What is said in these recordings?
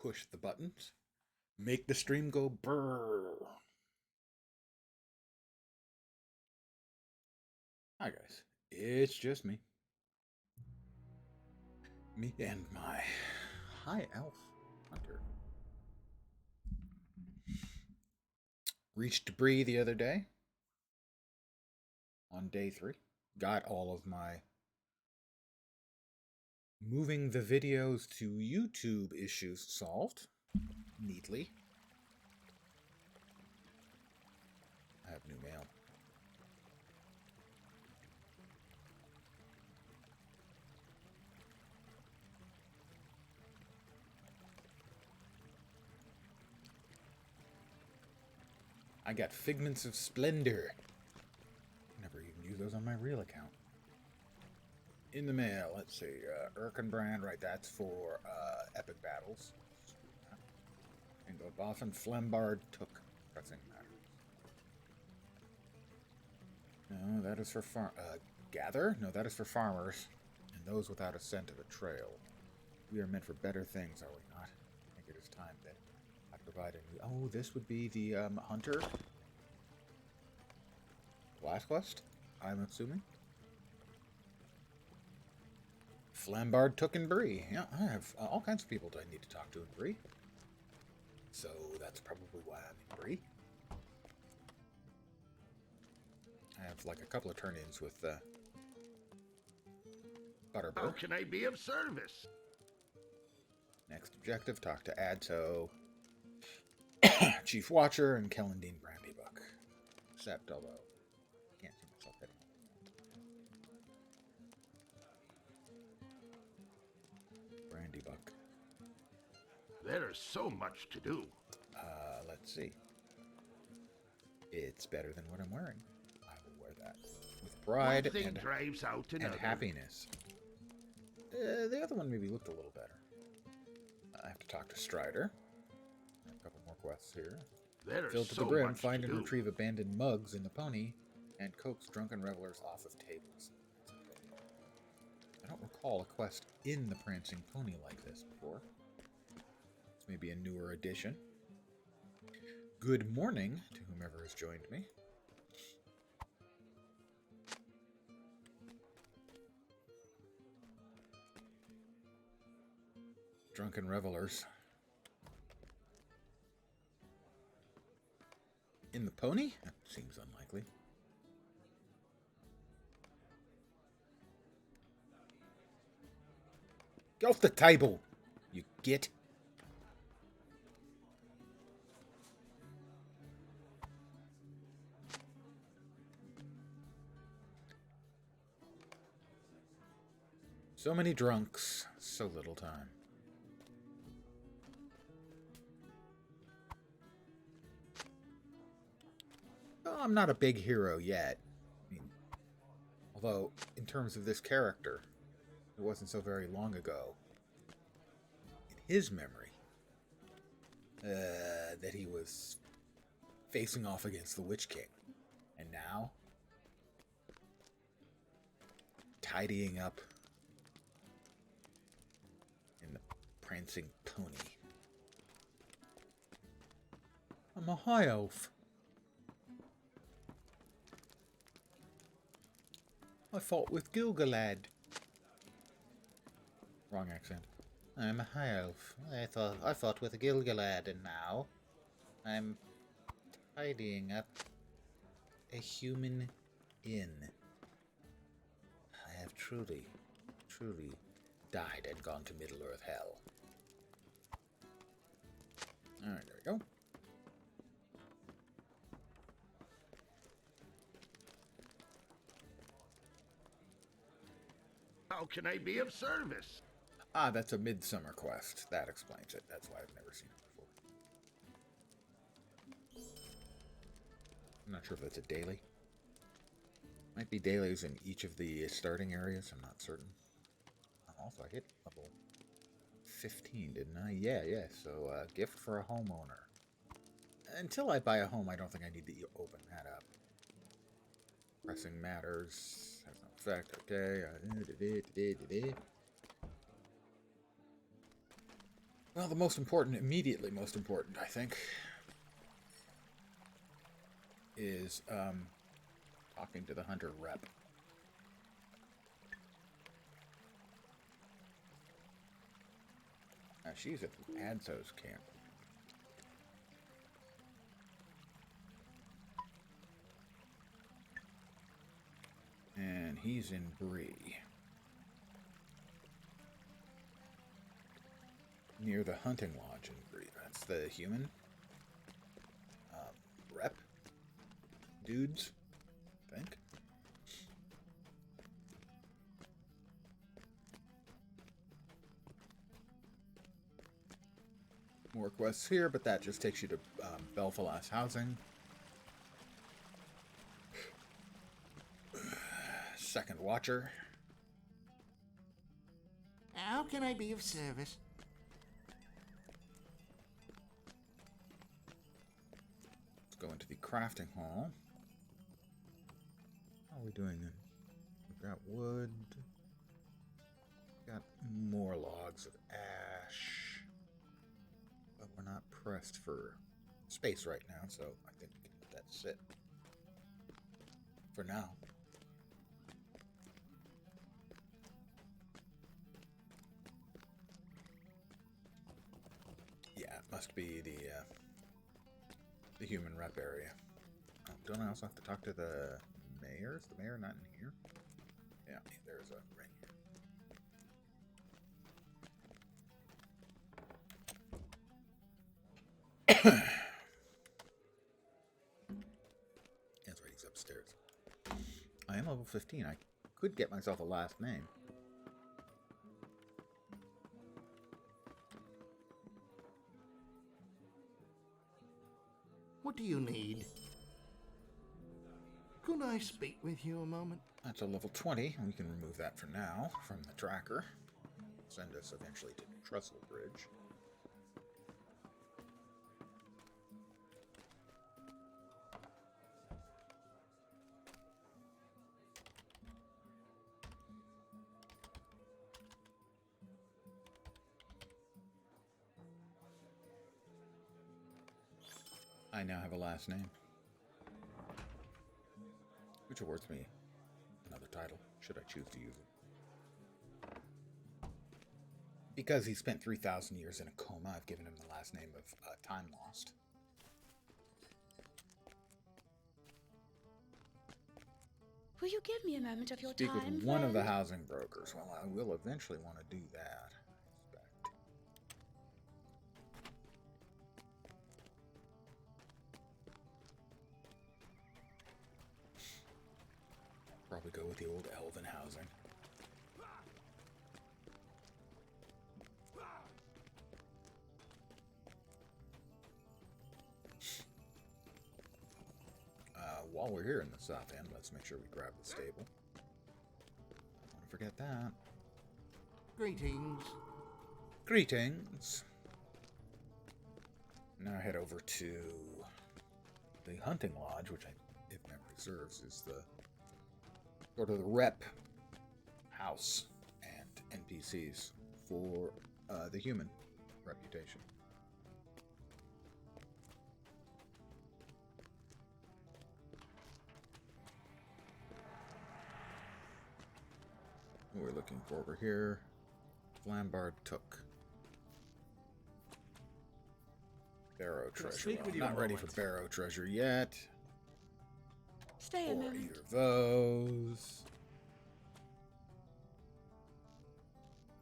push the buttons, make the stream go brrr. Hi guys, it's just me. Me and my high elf hunter. Reached Bree the other day on day 3. Got all of my moving the videos to YouTube issues solved neatly. I have new mail. I got Figments of Splendor. Never even used those on my real account. In the mail, let's see, Erkenbrand, right, that's for epic battles. And Boffin Flambard took pressing matters. No, that is for gather? No, that is for farmers, and those without a scent of a trail. We are meant for better things, are we not? I think it is time that I provide a new... Oh, this would be the hunter? Last quest, I'm assuming? Flambard took in Bree. Yeah, I have all kinds of people I need to talk to in Bree. So that's probably why I'm in Bree. I have like a couple of turn-ins with Butterbur. How can I be of service? Next objective, talk to Adto, Chief Watcher, and Kellendine Brandybuck. Except, although, I can't see myself hitting. Brandybuck. There is so much to do. Let's see. It's better than what I'm wearing. I will wear that with pride One thing and, drives out another. and happiness. The other one maybe looked a little better. I have to talk to Strider. A couple more quests here. There Fill is to so the brim, much find to and do. retrieve abandoned mugs in the pony, and coax drunken revelers off of tables. I don't recall a quest in the Prancing Pony like this before. This may be a newer addition. Good morning to whomever has joined me. Drunken revelers. In the pony? That seems unlikely. Get off the table, you git. So many drunks, so little time. Oh, I'm not a big hero yet. I mean, although, in terms of this character, it wasn't so very long ago, in his memory, that he was facing off against the Witch King. And now, tidying up in the Prancing Pony. I'm a high elf. I fought with Gilgalad. Wrong accent. I'm a high elf. I fought with Gilgalad, and now I'm tidying up a human inn. I have truly died and gone to Middle-earth hell. Alright, there we go. How can I be of service? Ah, that's a midsummer quest. That explains it. That's why I've never seen it before. I'm not sure if that's a daily. Might be dailies in each of the starting areas. I'm not certain. Also, I hit level 15, didn't I? Yeah. So, gift for a homeowner. Until I buy a home, I don't think I need to open that up. Pressing matters. Has no effect. Okay. Well, the most important, immediately most important, I think, is talking to the hunter rep. Now, she's at Adso's camp. And he's in Bree. Near the hunting lodge in Bree. That's the human rep dudes, I think. More quests here, but that just takes you to Belfalas housing. Second Watcher. How can I be of service? Let's go into the crafting hall. How are we doing then? We've got wood. We've got more logs of ash. But we're not pressed for space right now, so I think we can let that sit. For now. Yeah, it must be the human rep area. Oh, don't I also have to talk to the mayor? Is the mayor not in here? Yeah, there's a ring here. That's right, he's upstairs. I am level 15. I could get myself a last name. What do you need? Could I speak with you a moment? That's a level 20. We can remove that for now from the tracker. Send us eventually to Trestle Bridge. I now have a last name, which awards me another title, should I choose to use it. Because he spent 3,000 years in a coma, I've given him the last name of Time Lost. Will you give me a moment of your Speak time, with one of the friend? housing brokers. Well, I will eventually want to do that. I expect. Probably go with the old elven housing. While we're here in the south end, let's make sure we grab the stable. Don't want to forget that. Greetings. Greetings. Now head over to the hunting lodge, which, if memory serves, is the sort of the rep house and NPCs for the human reputation. What we're looking for over here, Flambard took. Barrow treasure. Well, I'm not ready for Barrow treasure yet. Stay a Or moment. either of those.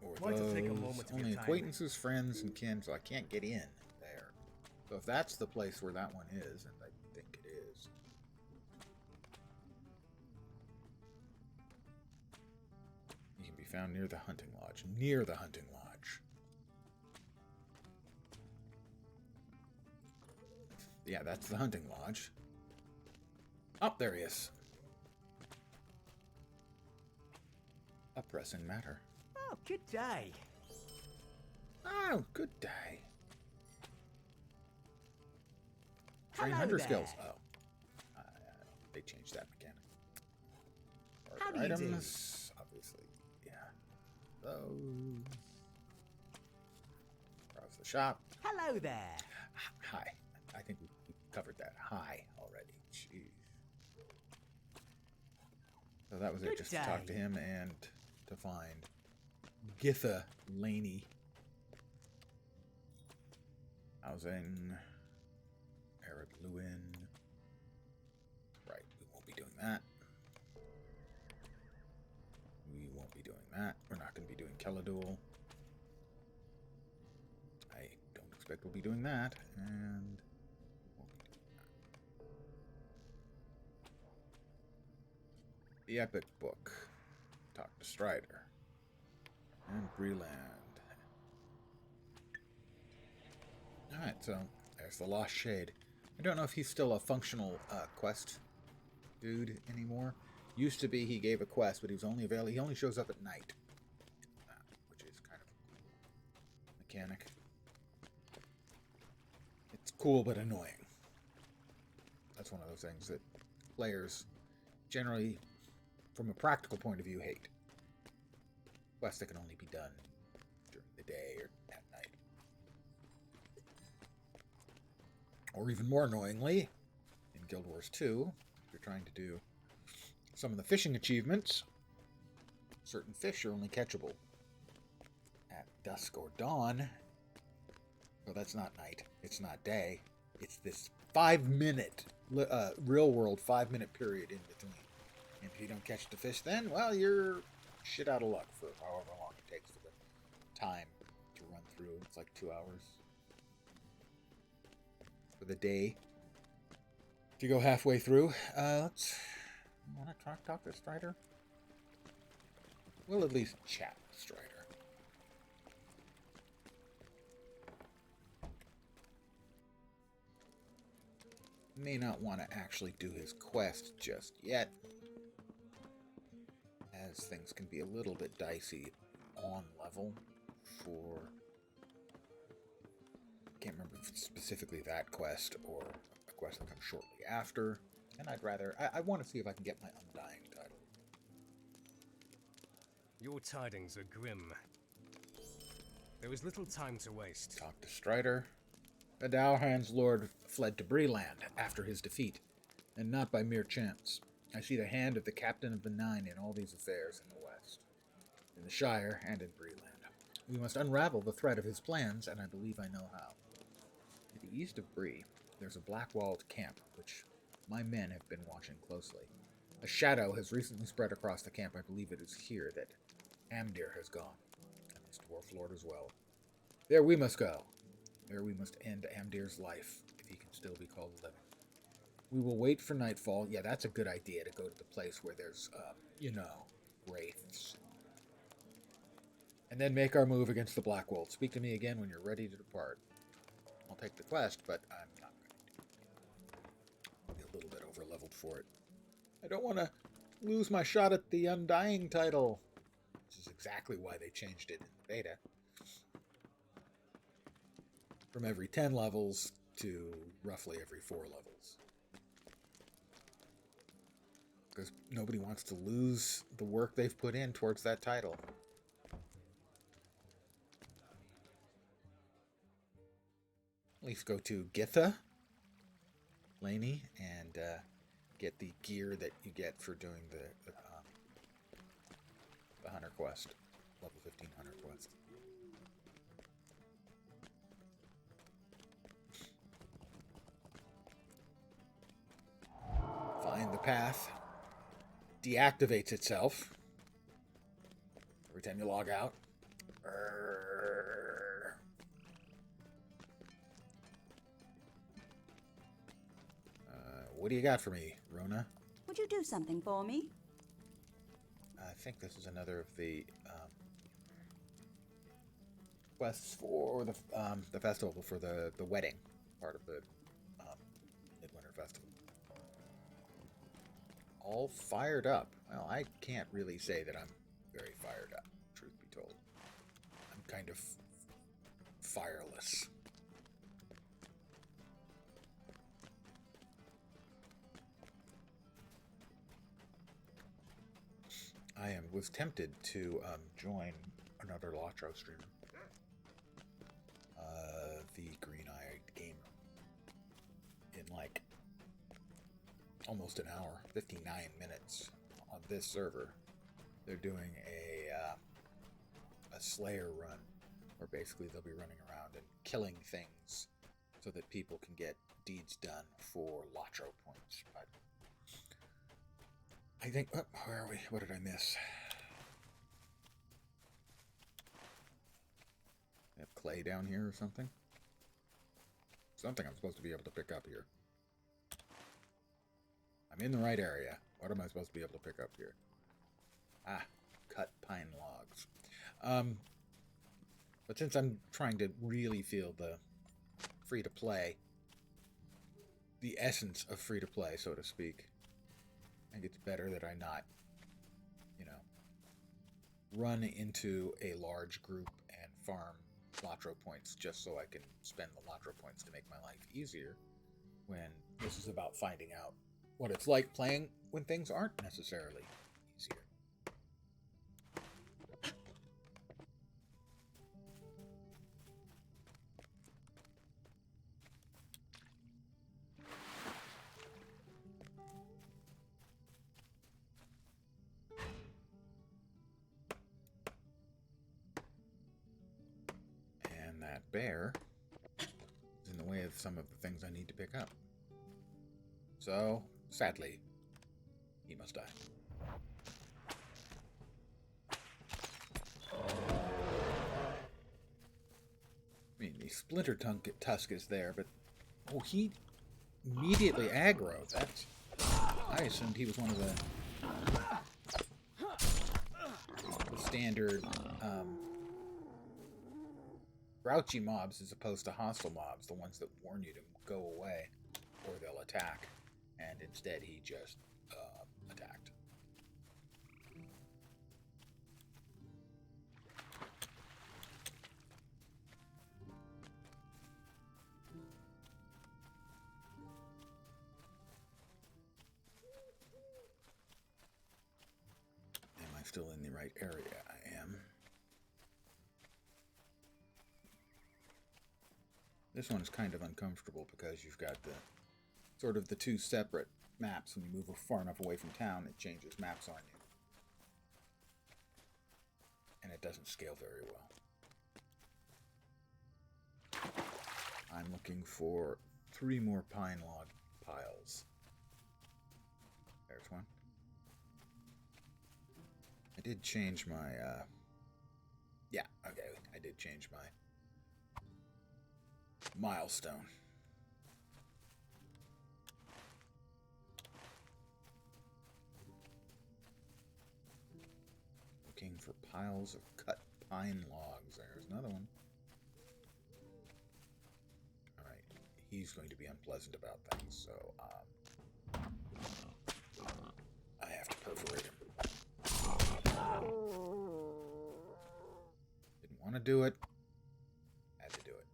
Or I'd like those. to take a moment to Only get time. acquaintances, friends, and kin, so I can't get in there. So if that's the place where that one is, and I think it is. You can be found near the hunting lodge. Near the hunting lodge. Yeah, that's the hunting lodge. Oh, there he is. A pressing matter. Oh, good day. Oh, good day. Train Hello hunter there. skills. Oh. They changed that mechanic. How Barter do you do? items. Obviously, yeah. Those. Browse the shop. Hello there. Hi. I think we covered that. Hi already. Jeez. So that was it. Good Just to talk to day. him and to find Githa Laney. Housing. Eric Lewin. Right. We won't be doing that. We won't be doing that. We're not going to be doing Keladul. I don't expect we'll be doing that. And we won't be doing that. The Epic Book. Talk to Strider. And Breeland. Alright, so there's the Lost Shade. I don't know if he's still a functional quest dude anymore. Used to be he gave a quest, but he was only available. He only shows up at night, which is kind of a mechanic. It's cool but annoying. That's one of those things that players generally, from a practical point of view, hate. Quests that can only be done during the day or at night. Or even more annoyingly, in Guild Wars 2, if you're trying to do some of the fishing achievements, certain fish are only catchable at dusk or dawn. So that's not night. It's not day. It's this 5-minute, real-world 5-minute period in between. And if you don't catch the fish then, well, you're shit out of luck for however long it takes for the time to run through. It's like 2 hours for the day to go halfway through. Let's want to talk to Strider. We'll at least chat with Strider. May not want to actually do his quest just yet, as things can be a little bit dicey on level for, can't remember if it's specifically that quest or a quest that comes shortly after, and I'd rather, I want to see if I can get my Undying title. Your tidings are grim. There is little time to waste. Talk to Strider. The Dowhan's Lord fled to Breeland after his defeat, and not by mere chance. I see the hand of the Captain of the Nine in all these affairs in the West, in the Shire, and in Breeland. We must unravel the thread of his plans, and I believe I know how. To the east of Bree, there's a black-walled camp, which my men have been watching closely. A shadow has recently spread across the camp. I believe it is here that Amdir has gone, and this dwarf lord as well. There we must go. There we must end Amdir's life, if he can still be called living. We will wait for nightfall. Yeah, that's a good idea, to go to the place where there's, wraiths. And then make our move against the Blackwold. Speak to me again when you're ready to depart. I'll take the quest, but I'm not going to be a little bit over-leveled for it. I don't want to lose my shot at the Undying title. This is exactly why they changed it in the beta. From every 10 levels to roughly every 4 levels. Because nobody wants to lose the work they've put in towards that title. At least go to Githa Laney and get the gear that you get for doing the Hunter quest. Level 15 Hunter quest. Find the path. Deactivates itself every time you log out. What do you got for me, Rona? Would you do something for me? I think this is another of the quests for the festival, for the wedding part of the Midwinter Festival. All fired up. Well, I can't really say that I'm very fired up, truth be told. I'm kind of fireless. I was tempted to join another LotRO streamer. almost an hour, 59 minutes on this server. They're doing a Slayer run, where basically they'll be running around and killing things so that people can get deeds done for LotRO points. But I think, oh, where are we? What did I miss? They have clay down here or something? Something I'm supposed to be able to pick up here. I'm in the right area. What am I supposed to be able to pick up here? Ah, cut pine logs. But since I'm trying to really feel the free-to-play, the essence of free-to-play, so to speak, I think it's better that I not, run into a large group and farm LotRO points just so I can spend the LotRO points to make my life easier, when this is about finding out what it's like playing when things aren't necessarily easier. And that bear is in the way of some of the things I need to pick up. So, sadly, he must die. I mean, the splinter tusk is there, but oh, he immediately aggroed. That's. I assumed he was one of the standard grouchy mobs as opposed to hostile mobs, the ones that warn you to go away or they'll attack. And instead, he just attacked. Am I still in the right area? I am. This one's kind of uncomfortable because you've got the sort of the two separate maps. When you move far enough away from town, it changes maps on you. And it doesn't scale very well. I'm looking for 3 more pine log piles. There's one. I did change my, yeah, okay, I did change my milestone. Looking for piles of cut pine logs. There's another one. Alright, he's going to be unpleasant about things, so I have to perforate him. Didn't want to do it. Had to do it.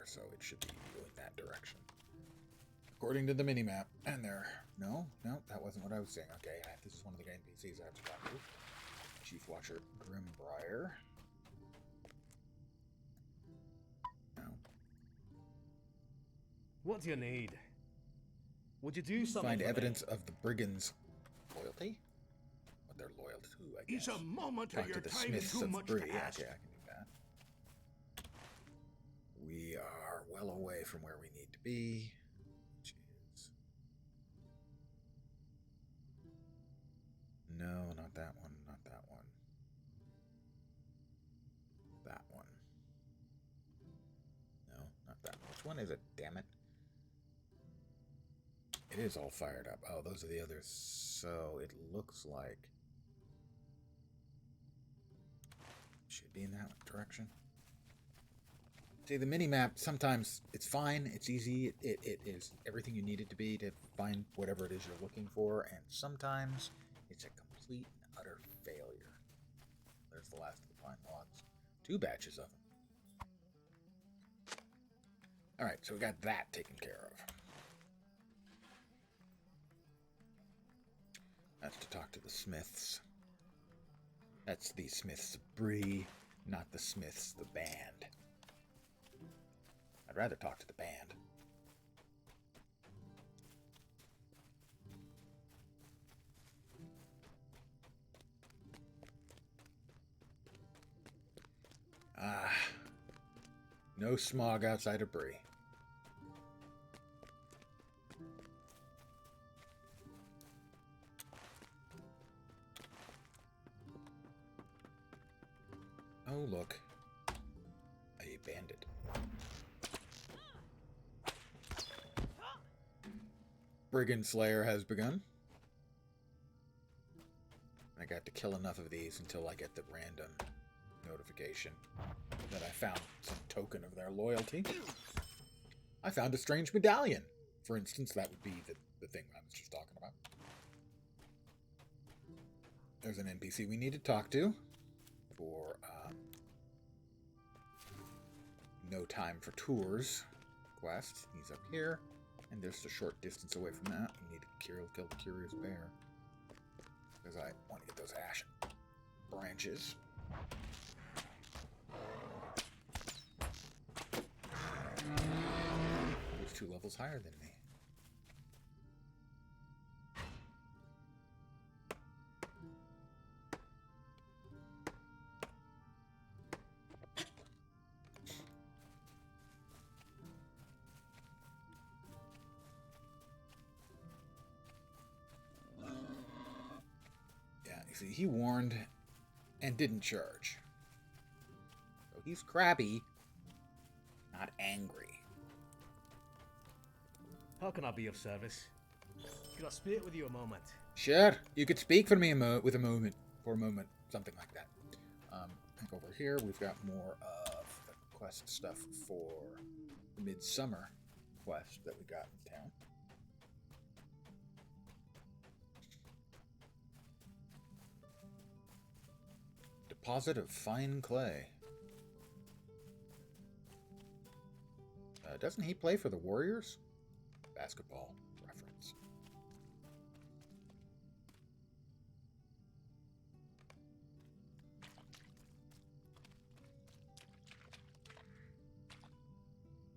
So it should be going that direction, according to the minimap. And there, no, that wasn't what I was saying. Okay, this is one of the NPCs I have to talk to. Chief Watcher Grimbriar. No. What do you need? Would you do something? Find for evidence me? of the brigands' loyalty. What they're loyal to, I guess. Is a moment Talk of your to the time Smiths too of much Bree. to ask? Okay, I can do that. We are well away from where we need to be, which is... No, not that one, not that one. That one. No, not that one. Which one is it? Damn it. It is all fired up. Oh, those are the others. So it looks like... Should be in that direction. See, the mini-map, sometimes it's fine, it's easy, it is everything you need it to be to find whatever it is you're looking for, and sometimes it's a complete and utter failure. There's the last of the pine logs. 2 batches of them. Alright, so we got that taken care of. That's to talk to the Smiths. That's the Smiths of Bree, not the Smiths, the band. I'd rather talk to the band. Ah, no smog outside of Bree. Oh, look. A bandit. Brigand Slayer has begun. I got to kill enough of these until I get the random notification that I found some token of their loyalty. I found a strange medallion. For instance, that would be the thing I was just talking about. There's an NPC we need to talk to for No Time for Tours quest. He's up here, and there's a short distance away from that. We need to kill the Curious Bear, because I want to get those ash branches. He's 2 levels higher than me. See, he warned and didn't charge. So he's crabby, not angry. How can I be of service? Can I speak with you a moment? Sure, you could speak for me for a moment, something like that. I think over here we've got more of the quest stuff for the Midsummer quest that we got in town. Deposit of fine clay. Doesn't he play for the Warriors? Basketball reference.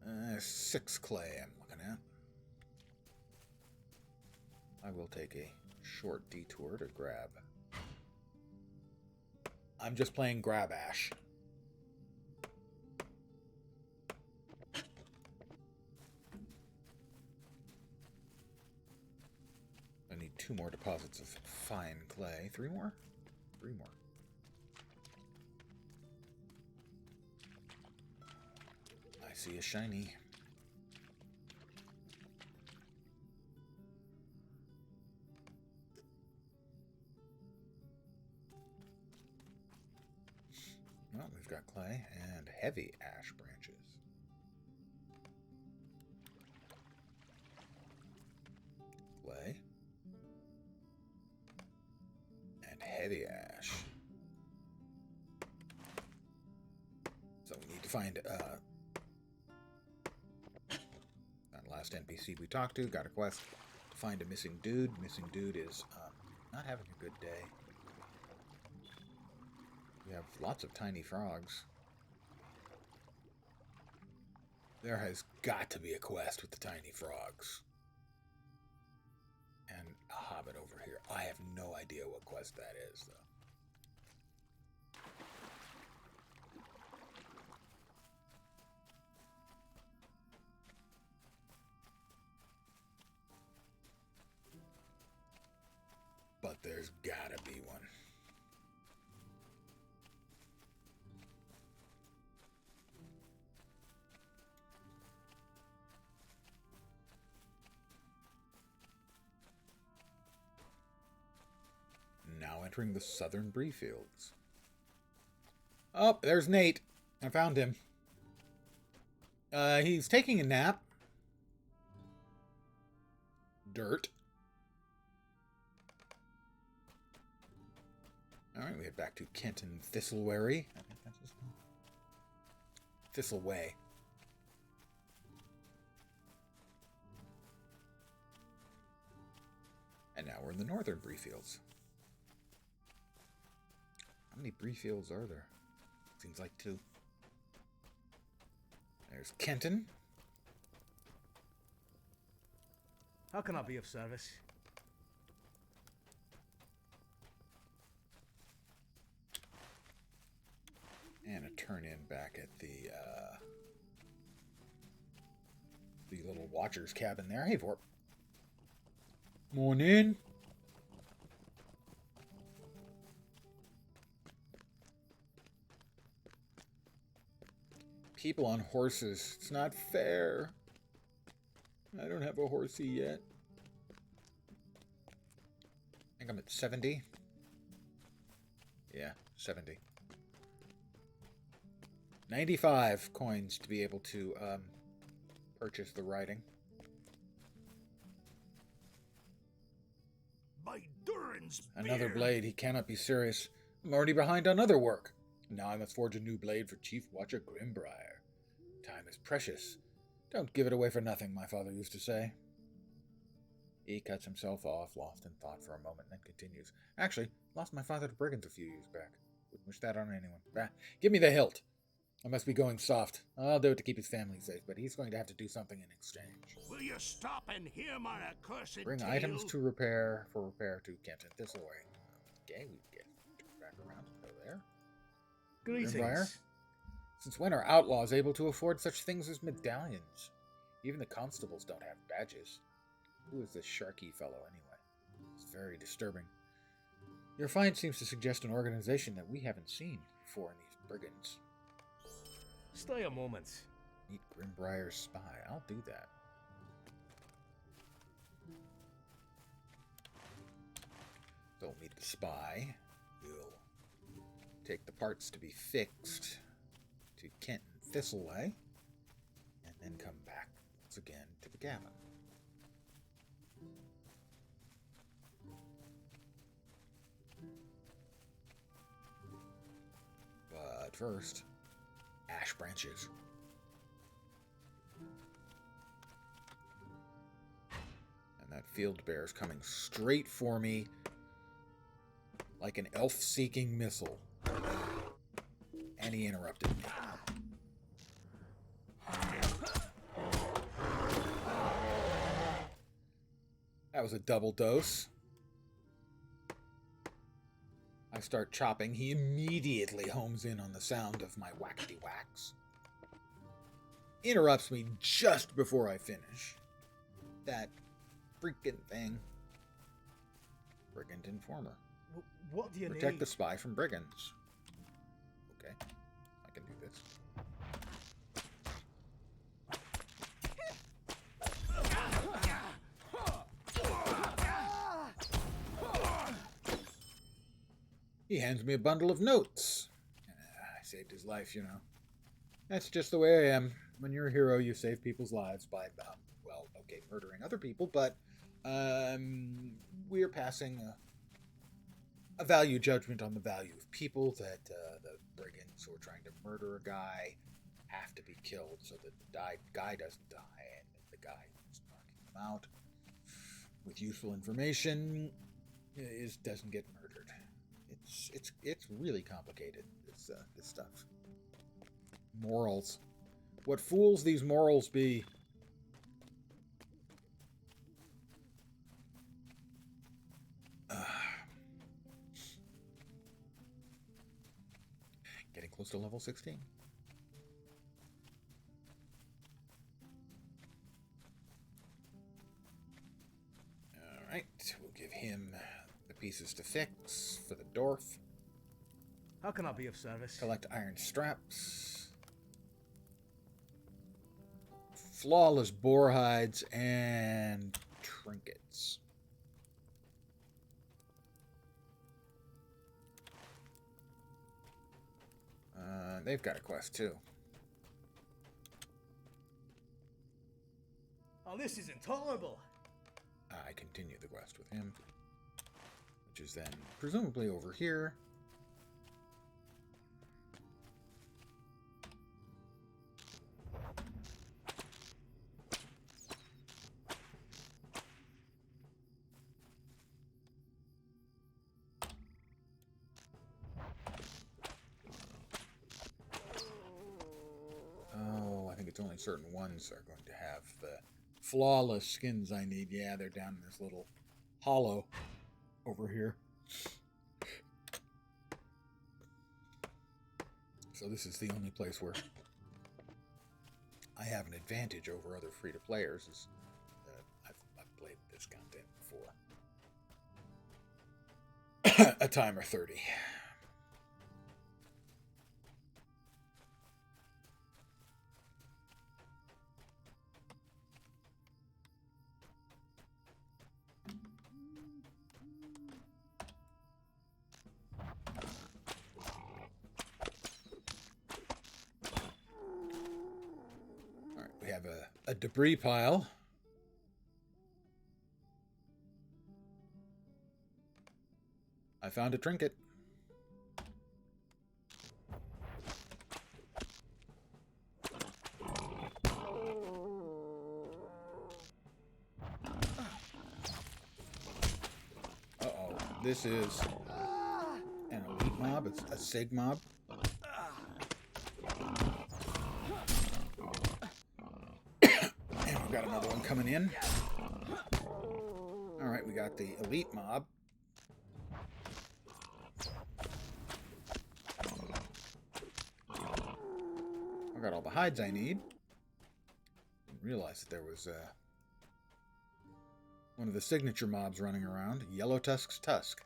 Uh, 6 clay I'm looking at. I will take a short detour to grab. I'm just playing grab ash. I need 2 more deposits of fine clay. 3 more? 3 more. I see a shiny. Well, we've got clay and heavy ash branches. Clay. And heavy ash. So we need to find that last NPC we talked to. Got a quest to find a missing dude. Missing dude is not having a good day. We have lots of tiny frogs. There has got to be a quest with the tiny frogs. And a hobbit over here. I have no idea what quest that is, though. But there's gotta be one. Now entering the southern Bree fields. Oh, there's Nate. I found him. He's taking a nap. Dirt. Alright, we head back to Kenton Thistlewery. I think that's his name. Thistleway. And now we're in the northern Bree fields. How many Bree fields are there? Seems like 2. There's Kenton. How can I be of service? And a turn in back at the little watcher's cabin there. Hey, Vorp. Morning. People on horses. It's not fair. I don't have a horsey yet. I think I'm at 70. Yeah, 70. 95 coins to be able to purchase the riding. My Durin's Another blade. He cannot be serious. I'm already behind on other work. Now I must forge a new blade for Chief Watcher Grimbrier. Time is precious. Don't give it away for nothing, my father used to say. He cuts himself off, lost in thought for a moment, then continues. Actually, lost my father to brigands a few years back. Wouldn't wish that on anyone. Bah, give me the hilt. I must be going soft. I'll do it to keep his family safe, but he's going to have to do something in exchange. Will you stop and hear my accursed Bring tale? items to repair to Kenton this way. Okay, we get back around to go there. Greetings. Grimbrier? Since when are outlaws able to afford such things as medallions? Even the constables don't have badges. Who is this Sharky fellow, anyway? It's very disturbing. Your find seems to suggest an organization that we haven't seen before in these brigands. Stay a moment. Meet Grimbrier's spy. I'll do that. So we'll meet the spy. We'll take the parts to be fixed to Kenton Thistleway, and then come back once again to the cabin. But first, ash branches. And that field bear is coming straight for me like an elf-seeking missile. And he interrupted me. That was a double dose. I start chopping. He immediately homes in on the sound of my whackety whacks. Interrupts me just before I finish. That freaking thing. Brigand informer. What do you Protect need? the spy from brigands. Okay, I can do this. He hands me a bundle of notes. I saved his life, you know. That's just the way I am. When you're a hero, you save people's lives by, well, okay, murdering other people, but we're passing a value judgment on the value of people, that the brigands who are trying to murder a guy have to be killed so that the guy doesn't die, and the guy who's knocking them out with useful information doesn't get murdered. It's really complicated, this stuff. Morals. What fools these morals be. Getting close to level 16. Alright, we'll give him the pieces to fix for the dwarf. How can I be of service? Collect iron straps. Flawless boar hides and trinkets. They've got a quest too. Oh, this is intolerable. I continue the quest with him, which is then presumably over here. only certain ones are going to have the flawless skins I need. Yeah, they're down in this little hollow over here. So this is the only place where I have an advantage over other free-to-players. Is I've played this content before. A timer 30. We have a debris pile. I found a trinket. Uh-oh. This is an elite mob. It's a sig mob. Got another one coming in. Alright, we got the elite mob. I got all the hides I need. Didn't realize that there was one of the signature mobs running around. Yellow Tusk's Tusk.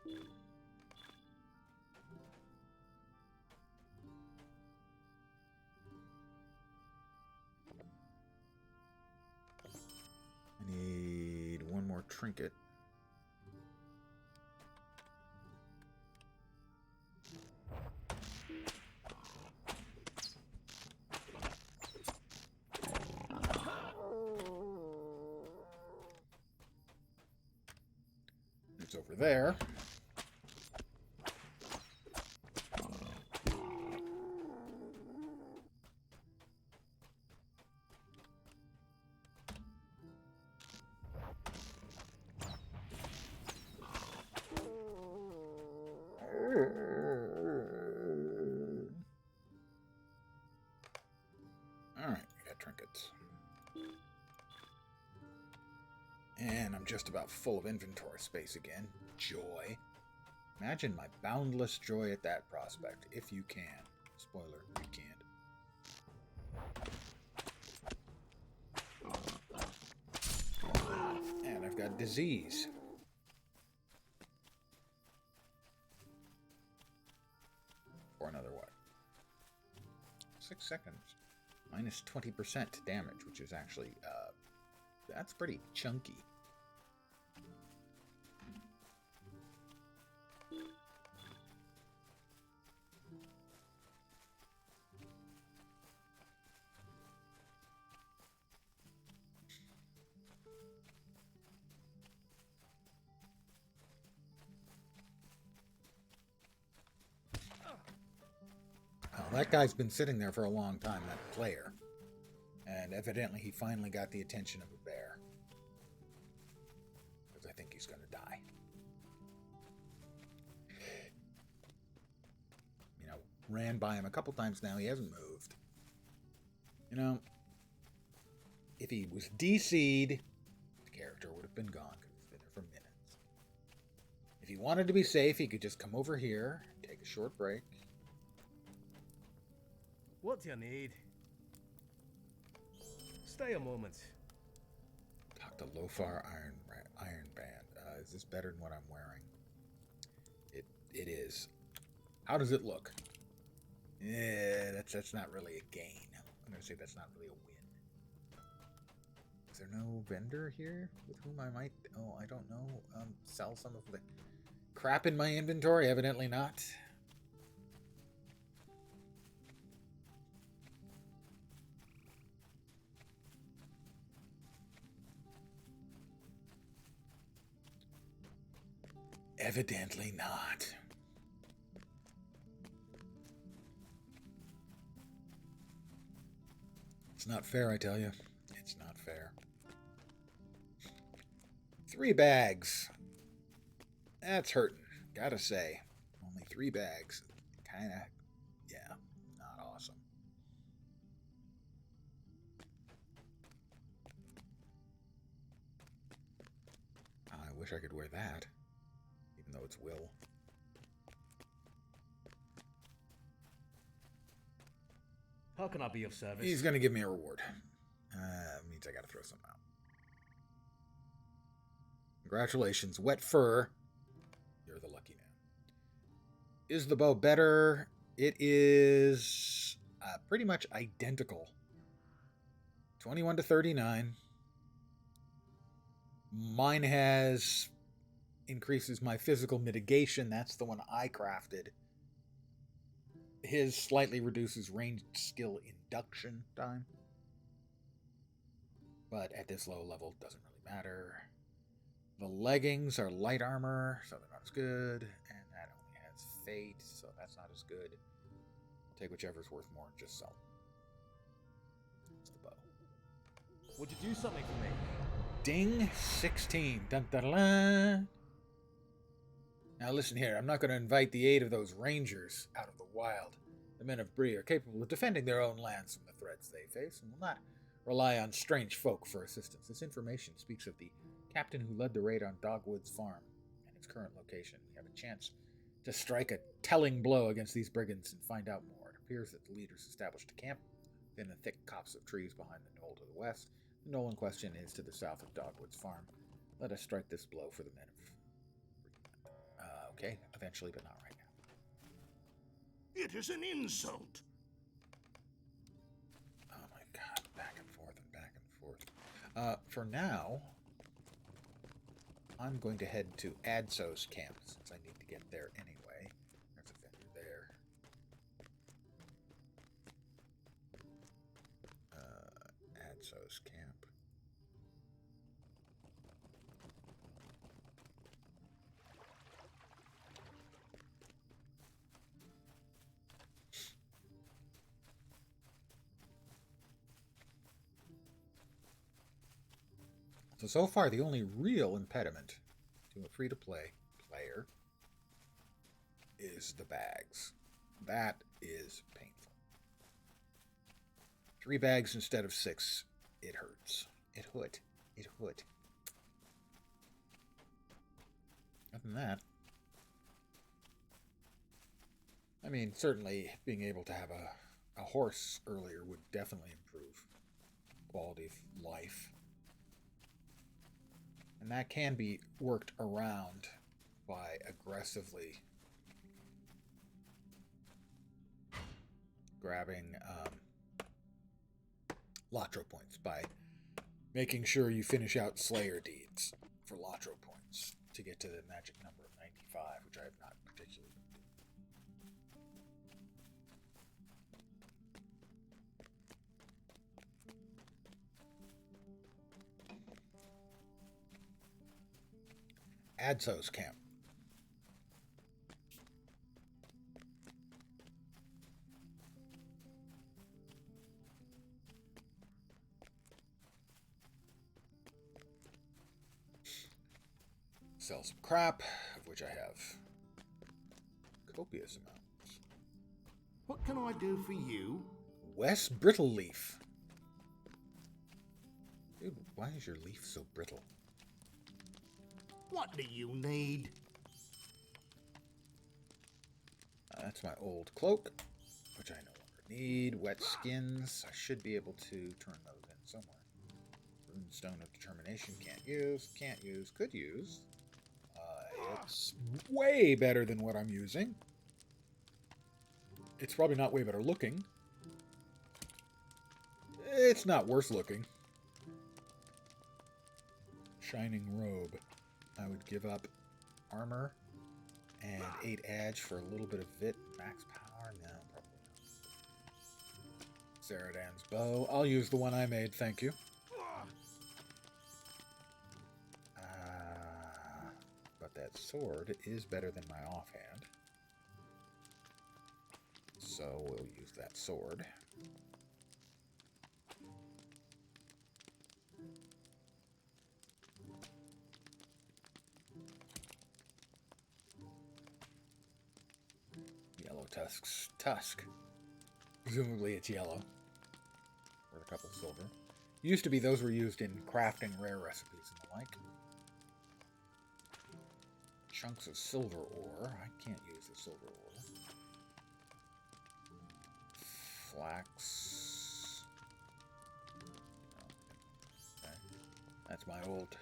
Need one more trinket. It's over there. Alright, we got trinkets. And I'm just about full of inventory space again. Joy. Imagine my boundless joy at that prospect, if you can. Spoiler, you can't. And I've got disease. For another what? 6 seconds. Minus 20% damage, which is actually, that's pretty chunky. That guy's been sitting there for a long time, that player. And evidently he finally got the attention of a bear. Because I think he's going to die. You know, ran by him a couple times now. He hasn't moved. You know, if he was DC'd, the character would have been gone because he's been there for minutes. If he wanted to be safe, he could just come over here, take a short break. What do you need? Stay a moment. Talk to Lofar Iron Band. Is this better than what I'm wearing? It is. How does it look? Yeah, that's not really a gain. I'm gonna say that's not really a win. Is there no vendor here with whom I might? Oh, I don't know. Sell some of the crap in my inventory. Evidently not. Evidently not. It's not fair, I tell you. It's not fair. 3 bags. That's hurting, gotta say. Only 3 bags. Kinda, yeah, not awesome. wish I could wear that, even though it's will. How can I be of service? He's going to give me a reward. Means I got to throw something out. Congratulations, wet fur. You're the lucky man. Is the bow better? It is pretty much identical. 21 to 39. Mine increases my physical mitigation. That's the one I crafted. His slightly reduces ranged skill induction time. But at this low level, doesn't really matter. The leggings are light armor, so they're not as good. And that only has fate, so that's not as good. Take whichever's worth more and just sell. It's the bow. Would you do something for me? Ding, 16. Dun, dun, dun. Now listen here, I'm not going to invite the aid of those rangers out of the wild. The men of Bree are capable of defending their own lands from the threats they face, and will not rely on strange folk for assistance. This information speaks of the captain who led the raid on Dogwood's farm and its current location. We have a chance to strike a telling blow against these brigands and find out more. It appears that the leaders established a camp within the thick copse of trees behind the knoll to the west. The knoll in question is to the south of Dogwood's farm. Let us strike this blow for the men of okay, eventually, but not right now. It is an insult. Oh my god, back and forth and back and forth. For now, I'm going to head to Adso's camp, since I need to get there anyway. There's a vendor there. Adso's camp. So far, the only real impediment to a free-to-play player is the bags. That is painful. 3 bags instead of 6. It hurts. It hurt. It hurt. Other than that, I mean, certainly being able to have a horse earlier would definitely improve quality of life. And that can be worked around by aggressively grabbing LotRO points, by making sure you finish out Slayer deeds for LotRO points to get to the magic number of 95, which I have not particularly Adso's camp. Sell some crap, of which I have copious amounts. What can I do for you? Wes Brittleleaf. Dude, why is your leaf so brittle? What do you need? That's my old cloak, which I no longer need. Wet skins. I should be able to turn those in somewhere. Runestone of Determination. Can't use. Can't use. Could use. It's way better than what I'm using. It's probably not way better looking. It's not worse looking. Shining Robe. I would give up armor and 8 edge for a little bit of vit. Max power? No, probably not. Zaradan's bow. I'll use the one I made, thank you. But that sword is better than my offhand. So we'll use that sword. Yellow tusk. Presumably it's yellow. Worth a couple silver. Used to be those were used in crafting rare recipes and the like. Chunks of silver ore. I can't use the silver ore. Flax. Okay. That's my old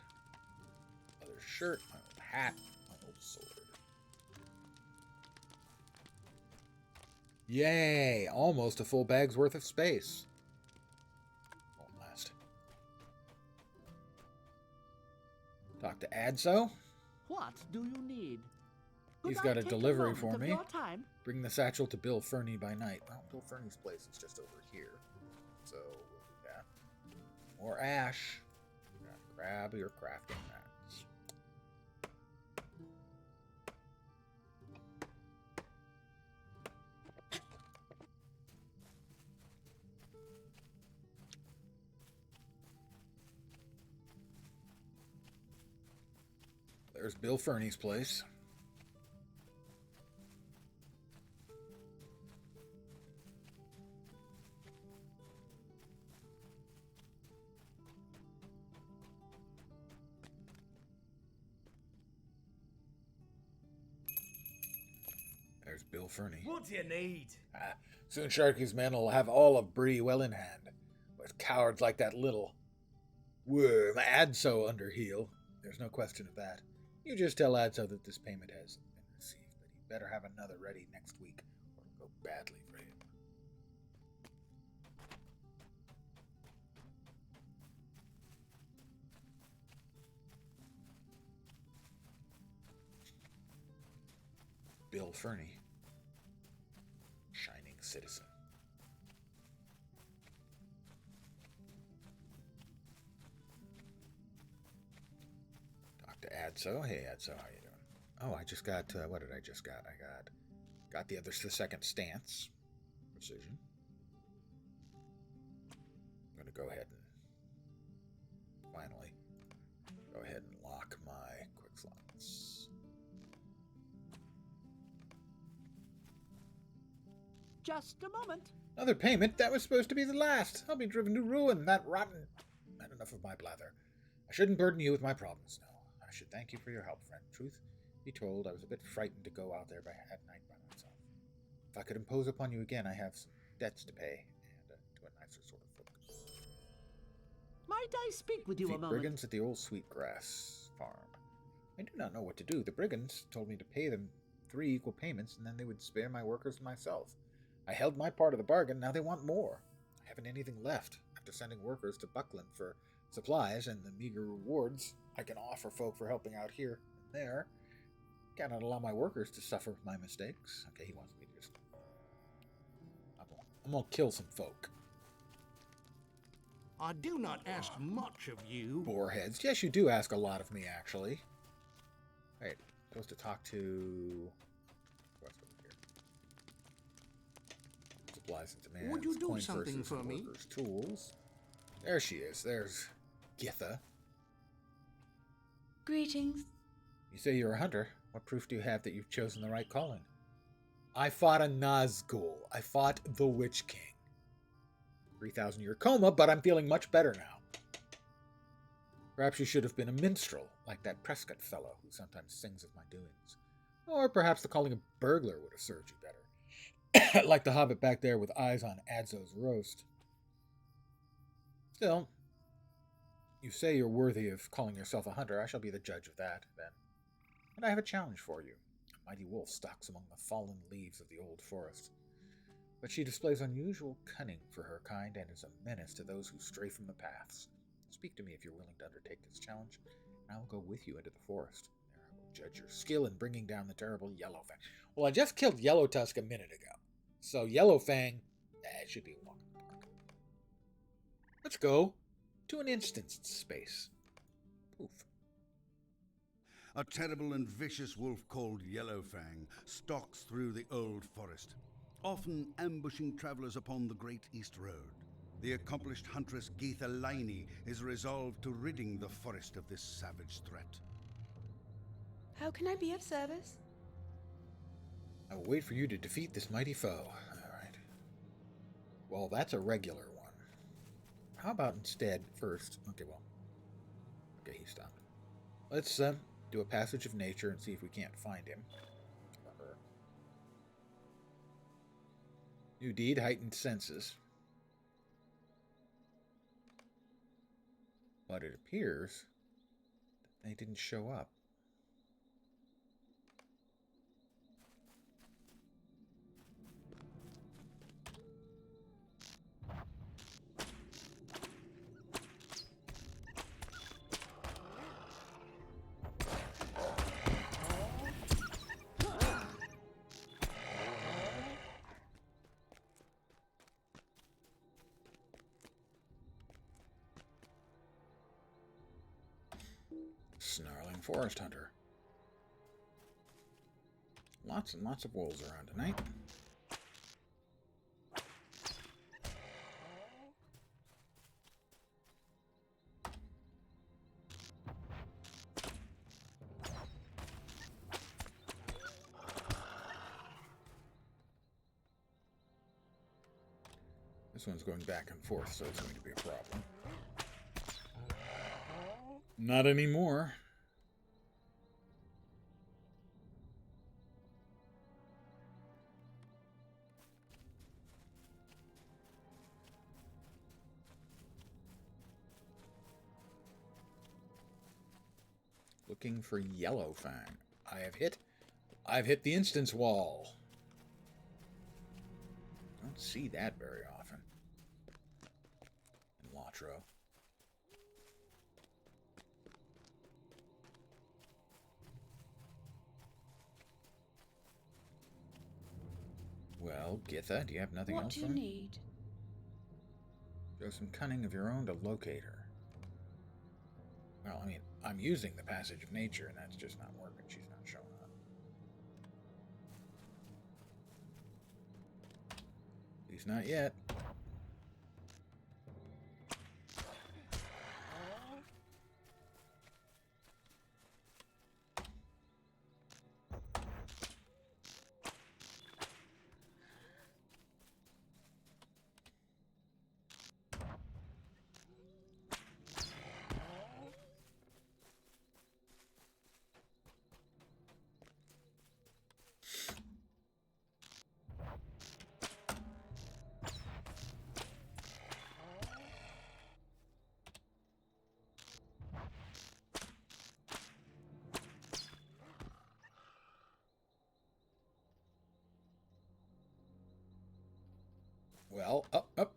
leather shirt, my old hat, my old sword. Yay! Almost a full bag's worth of space. Won't last. Talk to Adso. What do you need? He's got a delivery for me. Bring the satchel to Bill Fernie by night. Well, Bill Fernie's place is just over here. So, we'll do that. More ash. Grab your crafting mats. There's Bill Fernie's place. There's Bill Fernie. What do you need? Soon Sharky's men will have all of Bree well in hand. With cowards like that little worm Adso under heel, there's no question of that. You just tell Adso that this payment has been received, but he better have another ready next week, or it'll go badly for him. Bill Fernie. Shining citizen. Talk to Adso. Hey Adso, how you doing? Oh, I just got, what did I just got? I got the second stance. Precision. I'm going to go ahead and finally go ahead and lock my quick slots. Just a moment. Another payment? That was supposed to be the last. I'll be driven to ruin, that rotten... Not enough of my blather. I shouldn't burden you with my problems, no. I should thank you for your help, friend. Truth be told, I was a bit frightened to go out there at night by myself. If I could impose upon you again, I have some debts to pay, and to a nicer sort of folk. Might I speak with you a moment? Brigands at the old Sweetgrass farm. I do not know what to do. The brigands told me to pay them 3 equal payments, and then they would spare my workers and myself. I held my part of the bargain, now they want more. I haven't anything left, after sending workers to Buckland for supplies and the meager rewards I can offer folk for helping out here and there. Cannot allow my workers to suffer my mistakes. Okay, he wants me to just... I'm gonna kill some folk. I do not ask much of you. Boarheads. Yes, you do ask a lot of me, actually. Wait, supposed to talk to... What's over here? Supplies and demands. Would you do Coin something versus for me? workers' tools. There she is. There's Githa. Greetings. You say you're a hunter. What proof do you have that you've chosen the right calling? I fought a Nazgul. I fought the Witch King. 3,000-year coma, but I'm feeling much better now. Perhaps you should have been a minstrel, like that Prescott fellow who sometimes sings of my doings. Or perhaps the calling of burglar would have served you better. Like the hobbit back there with eyes on Adzo's roast. Still, you say you're worthy of calling yourself a hunter. I shall be the judge of that, then. And I have a challenge for you. A mighty wolf stalks among the fallen leaves of the old forest. But she displays unusual cunning for her kind and is a menace to those who stray from the paths. Speak to me if you're willing to undertake this challenge, and I will go with you into the forest. There I will judge your skill in bringing down the terrible Yellowfang. Well, I just killed Yellow Tusk a minute ago, so Yellowfang, it should be a walk in the park. Let's go to an instance space. Poof. A terrible and vicious wolf called Yellowfang stalks through the old forest, often ambushing travelers upon the Great East Road. The accomplished huntress Geetha Liney is resolved to ridding the forest of this savage threat. How can I be of service? I will wait for you to defeat this mighty foe. Alright. Well, that's a regular one. How about instead, first... Okay, well... Okay, he stopped. Let's do a passage of nature and see if we can't find him. Or her. New deed, heightened senses. But it appears that they didn't show up. Snarling forest hunter. Lots and lots of wolves around tonight. This one's going back and forth, so it's going to be a problem. Not anymore. Looking for Yellowfang. I've hit the instance wall. Don't see that very often in LotRO. Well, Githa, do you have nothing What else do you for me? need? Show some cunning of your own to locate her. Well, I mean, I'm using the passage of nature, and that's just not working. She's not showing up. At least not yet. Well, up.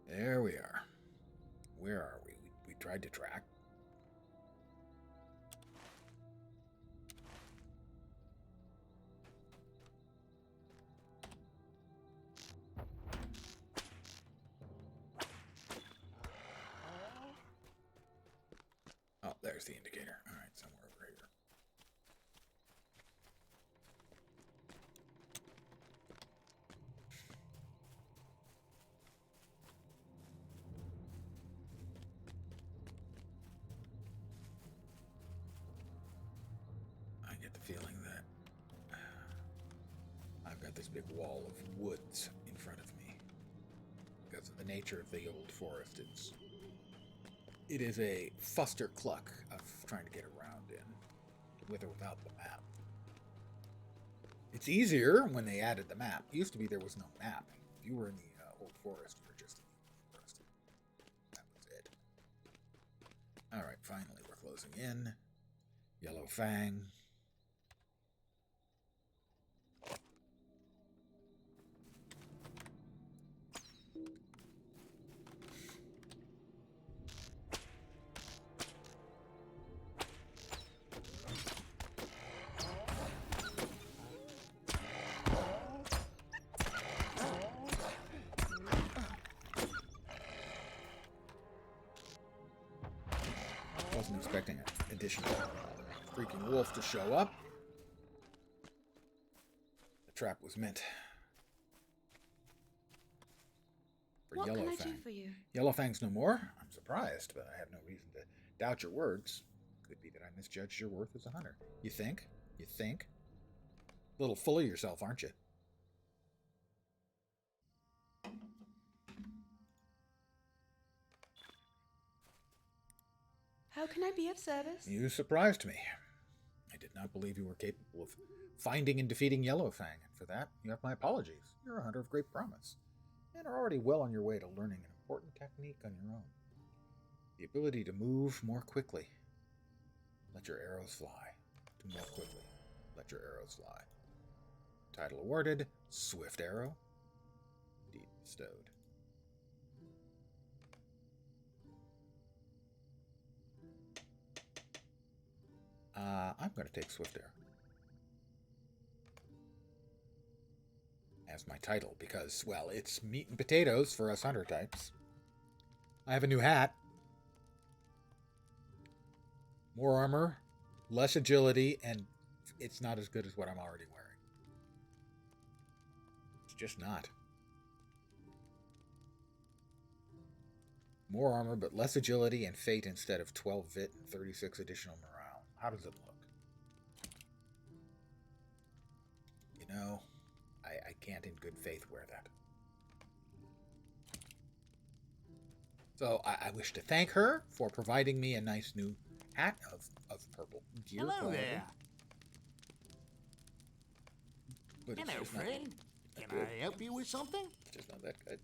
There we are. Where are we? We tried to track. Oh, there's the indicator. All right, somewhere over here. I get the feeling that I've got this big wall of woods in front of me. Because of the nature of the old forest, it is a fuster cluck of trying to get around in, with or without the map. It's easier when they added the map. It used to be there was no map. If you were in the old forest, you were just in the old forest. That was it. Alright, finally we're closing in. Yellowfang. Wasn't expecting an additional freaking wolf to show up. The trap was meant for What can I do Yellowfang. for you? Yellowfang's no more? I'm surprised, but I have no reason to doubt your words. Could be that I misjudged your worth as a hunter. You think? You think? A little full of yourself, aren't you? How can I be of service? You surprised me. I did not believe you were capable of finding and defeating Yellowfang, and for that, you have my apologies. You're a hunter of great promise, and are already well on your way to learning an important technique on your own. The ability to move more quickly. Let your arrows fly. To move quickly. Let your arrows fly. Title awarded, Swift Arrow. Deed bestowed. I'm going to take Swift Arrow as my title because, well, it's meat and potatoes for us hunter types. I have a new hat. More armor, less agility, and it's not as good as what I'm already wearing. It's just not. More armor, but less agility and fate instead of 12 vit and 36 additional morale. How does it look? You know, I can't in good faith wear that. So I wish to thank her for providing me a nice new hat of purple gear. Hello quality. there. But it's Hello, just not friend. that Can good. I help you with something? It's just not that good.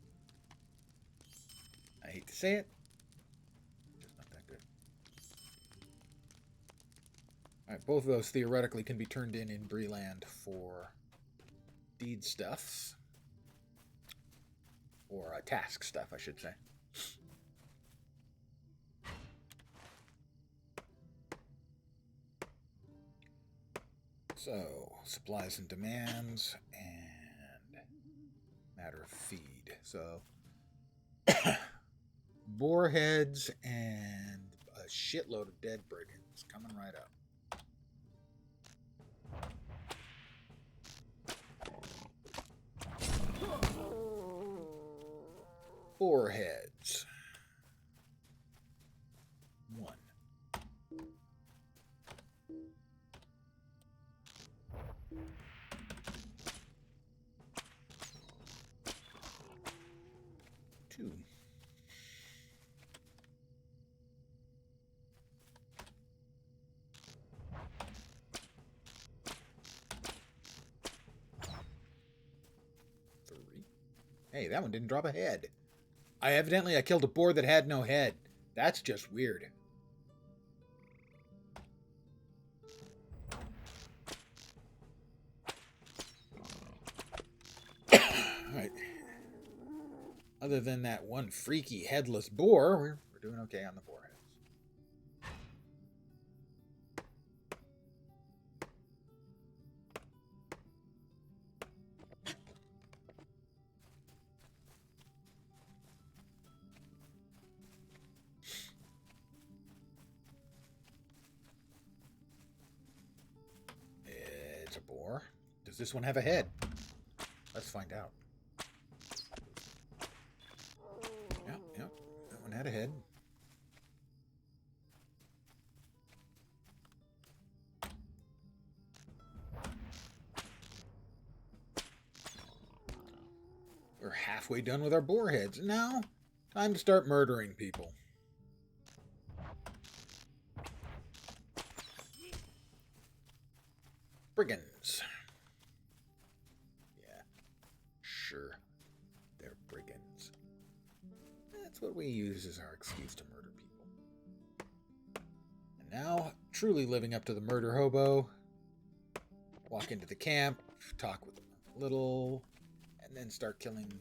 I hate to say it. Just not that good. Alright, both of those theoretically can be turned in Bree land for deed stuffs. Or task stuff, I should say. So, supplies and demands, and matter of feed. So, boar heads and a shitload of dead brigands coming right up. Boar heads. 1. 2. 3. Hey, that one didn't drop a head. I killed a boar that had no head. That's just weird. Alright. Other than that one freaky headless boar, we're doing okay on the boar heads. It's a boar. Does this one have a head? Let's find out. Yep. That one had a head. We're halfway done with our boar heads. Now, time to start murdering people. Brigands. Yeah, sure. They're brigands. That's what we use as our excuse to murder people. And now, truly living up to the murder hobo. Walk into the camp, talk with them a little, and then start killing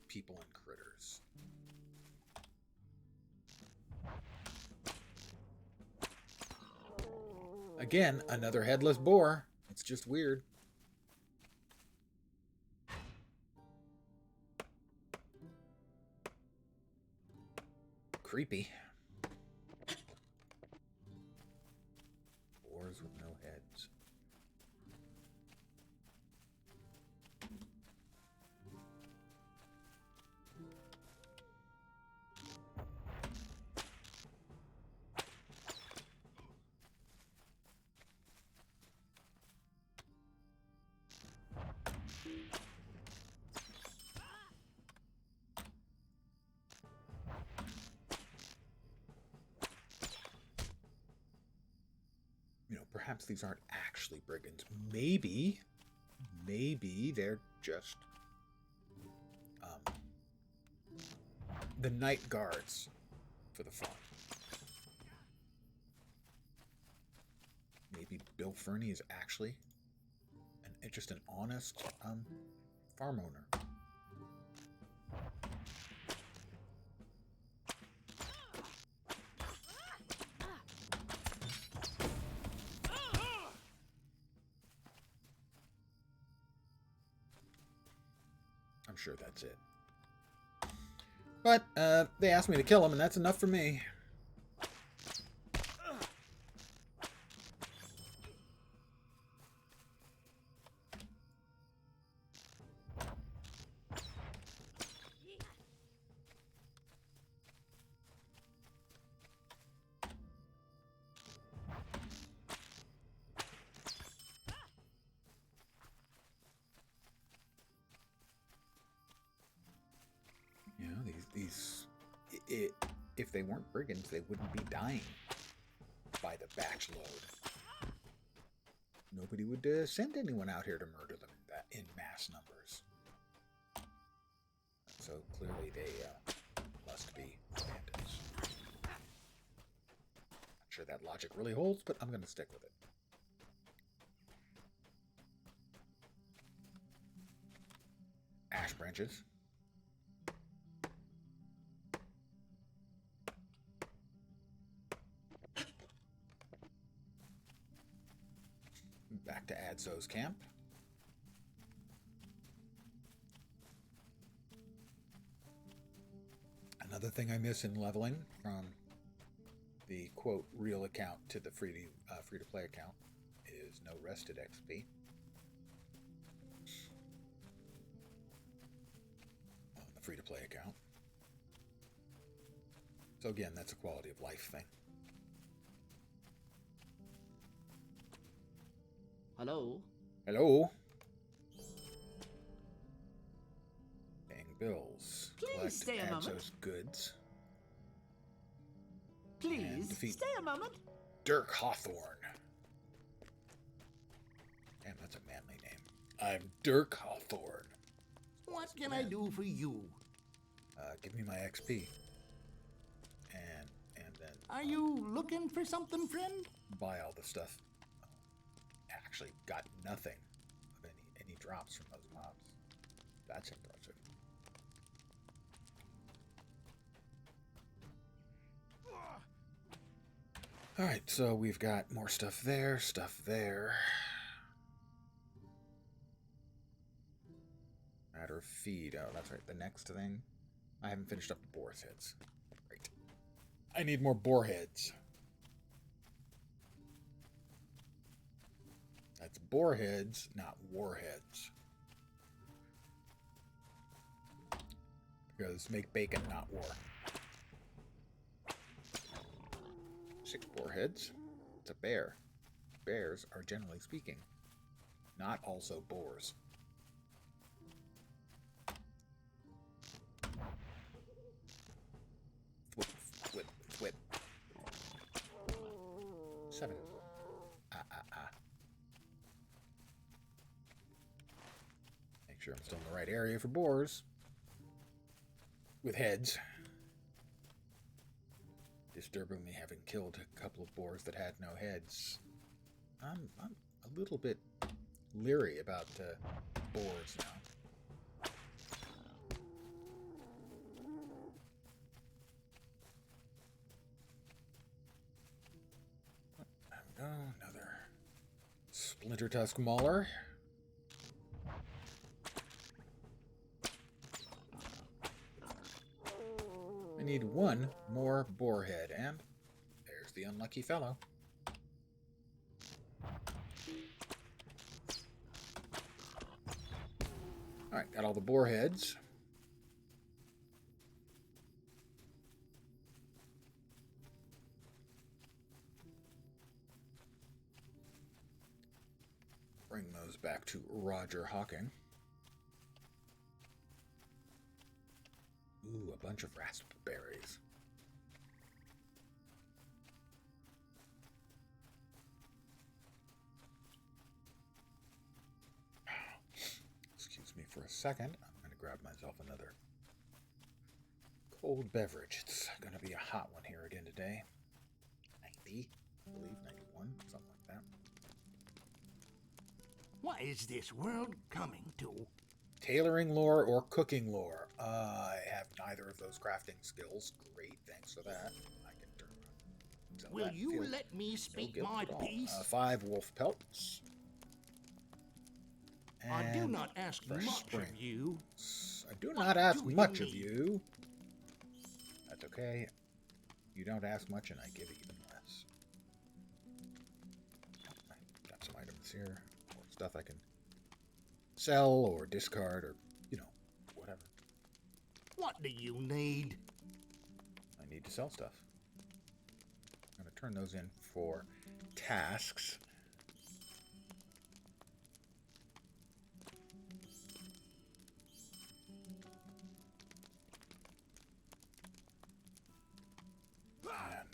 people and critters. Again, another headless boar. It's just weird. Creepy. Boars with no heads. You know, perhaps these aren't actually brigands. Maybe they're just the night guards for the farm. Maybe Bill Fernie is actually just an honest farm owner. I'm sure that's it. But they asked me to kill him, and that's enough for me. You know, if they weren't brigands, they wouldn't be dying by the batch load. Nobody would send anyone out here to murder them in mass numbers. So clearly they must be bandits. Not sure that logic really holds, but I'm going to stick with it. Ash branches. Back to Adzo's camp. Another thing I miss in leveling from the quote real account to the free-to-play account is no rested XP. On the free-to-play account. So again, that's a quality of life thing. Hello? Hello? Paying bills. Please Collect stay a moment. Adzo's goods. Please, defeat stay a moment. Dirk Hawthorne. Damn, that's a manly name. I'm Dirk Hawthorne. What can I do for you? Give me my XP. And then Are you looking for something, friend? buy all the stuff. Actually got nothing of any drops from those mobs. That's impressive. Alright, so we've got more stuff there, Matter of feed. Oh, that's right. The next thing. I haven't finished up the boar's heads. Great. I need more boar heads. That's boar heads, not warheads. Because make bacon, not war. 6 boar heads. It's a bear. Bears are, generally speaking, not also boars. Thwip. 7. Make sure I'm still in the right area for boars. With heads. Disturbingly having killed a couple of boars that had no heads. I'm a little bit leery about boars now. There we go, another splinter tusk mauler. I need 1 more boar head, and there's the unlucky fellow. Alright, got all the boar heads. Bring those back to Roger Hawking. Ooh, a bunch of raspberries. second, I'm going to grab myself another cold beverage. It's going to be a hot one here again today. 90, I believe, 91, something like that. What is this world coming to? Tailoring lore or cooking lore? I have neither of those crafting skills. Great, thanks for that. I can turn around. So Will that you feels let me no speak guilt my at all. piece? 5 wolf pelts. I do And not ask fresh much spring. of you. I do What not ask do you much of need? you. That's okay. You don't ask much and I give even less. I got some items here. More stuff I can sell or discard or, you know, whatever. What do you need? I need to sell stuff. I'm going to turn those in for tasks. And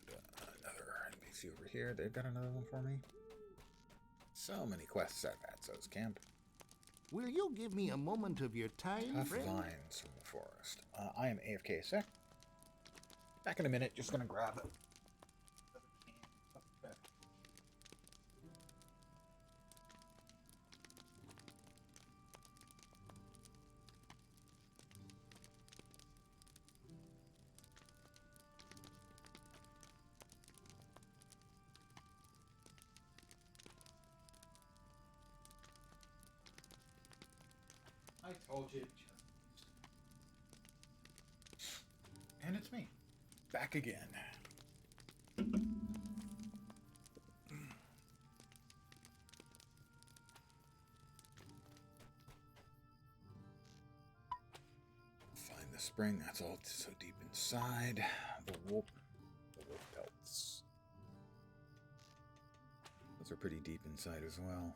another NPC over here. They've got another one for me. So many quests I've had, so's camp. Will you give me a moment of your time, Tough friend? vines from the forest. I am AFK a sec. Back in a minute, just gonna grab it. I told you. And it's me. Back again. Find the spring. That's all so deep inside. The wolf pelts. Those are pretty deep inside as well.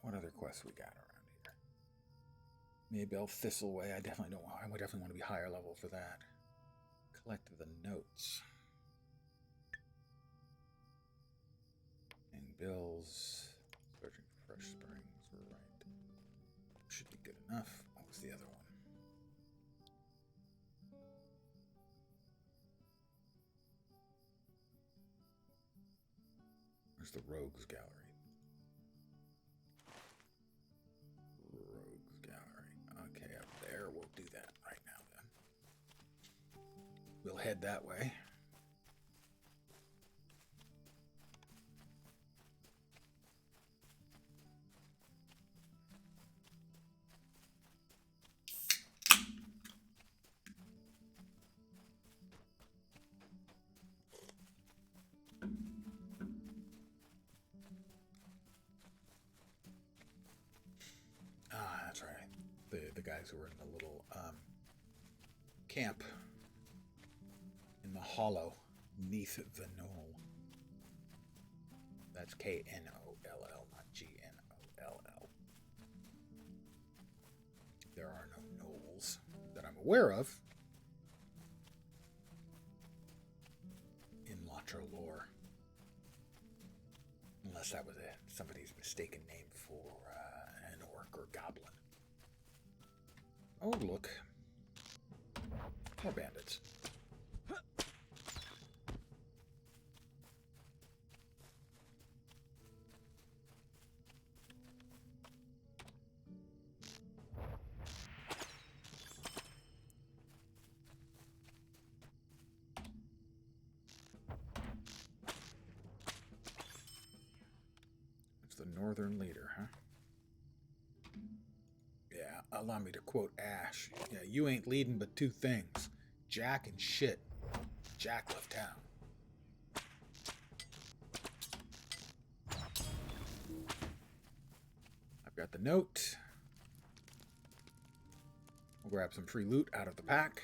What other quests we got around here? Maybell Thistleway. I would definitely want to be higher level for that. Collect the notes. And bills. Searching for fresh springs. We're right. Should be good enough. What was the other one? Where's the Rogues Gallery? Rogues Gallery. Okay, up there. We'll do that right now then. We'll head that way. That's right. The guys who were in the little camp in the hollow neath the knoll. That's Knoll, not Gnoll. There are no knolls that I'm aware of in LotRO lore, unless that was somebody's mistaken name for an orc or goblin. Oh, look. More bandits. It's the Northern Leader, huh? Yeah, allow me to quote Ash. Yeah, you ain't leading but two things. Jack and shit. Jack left town. I've got the note. We'll grab some free loot out of the pack.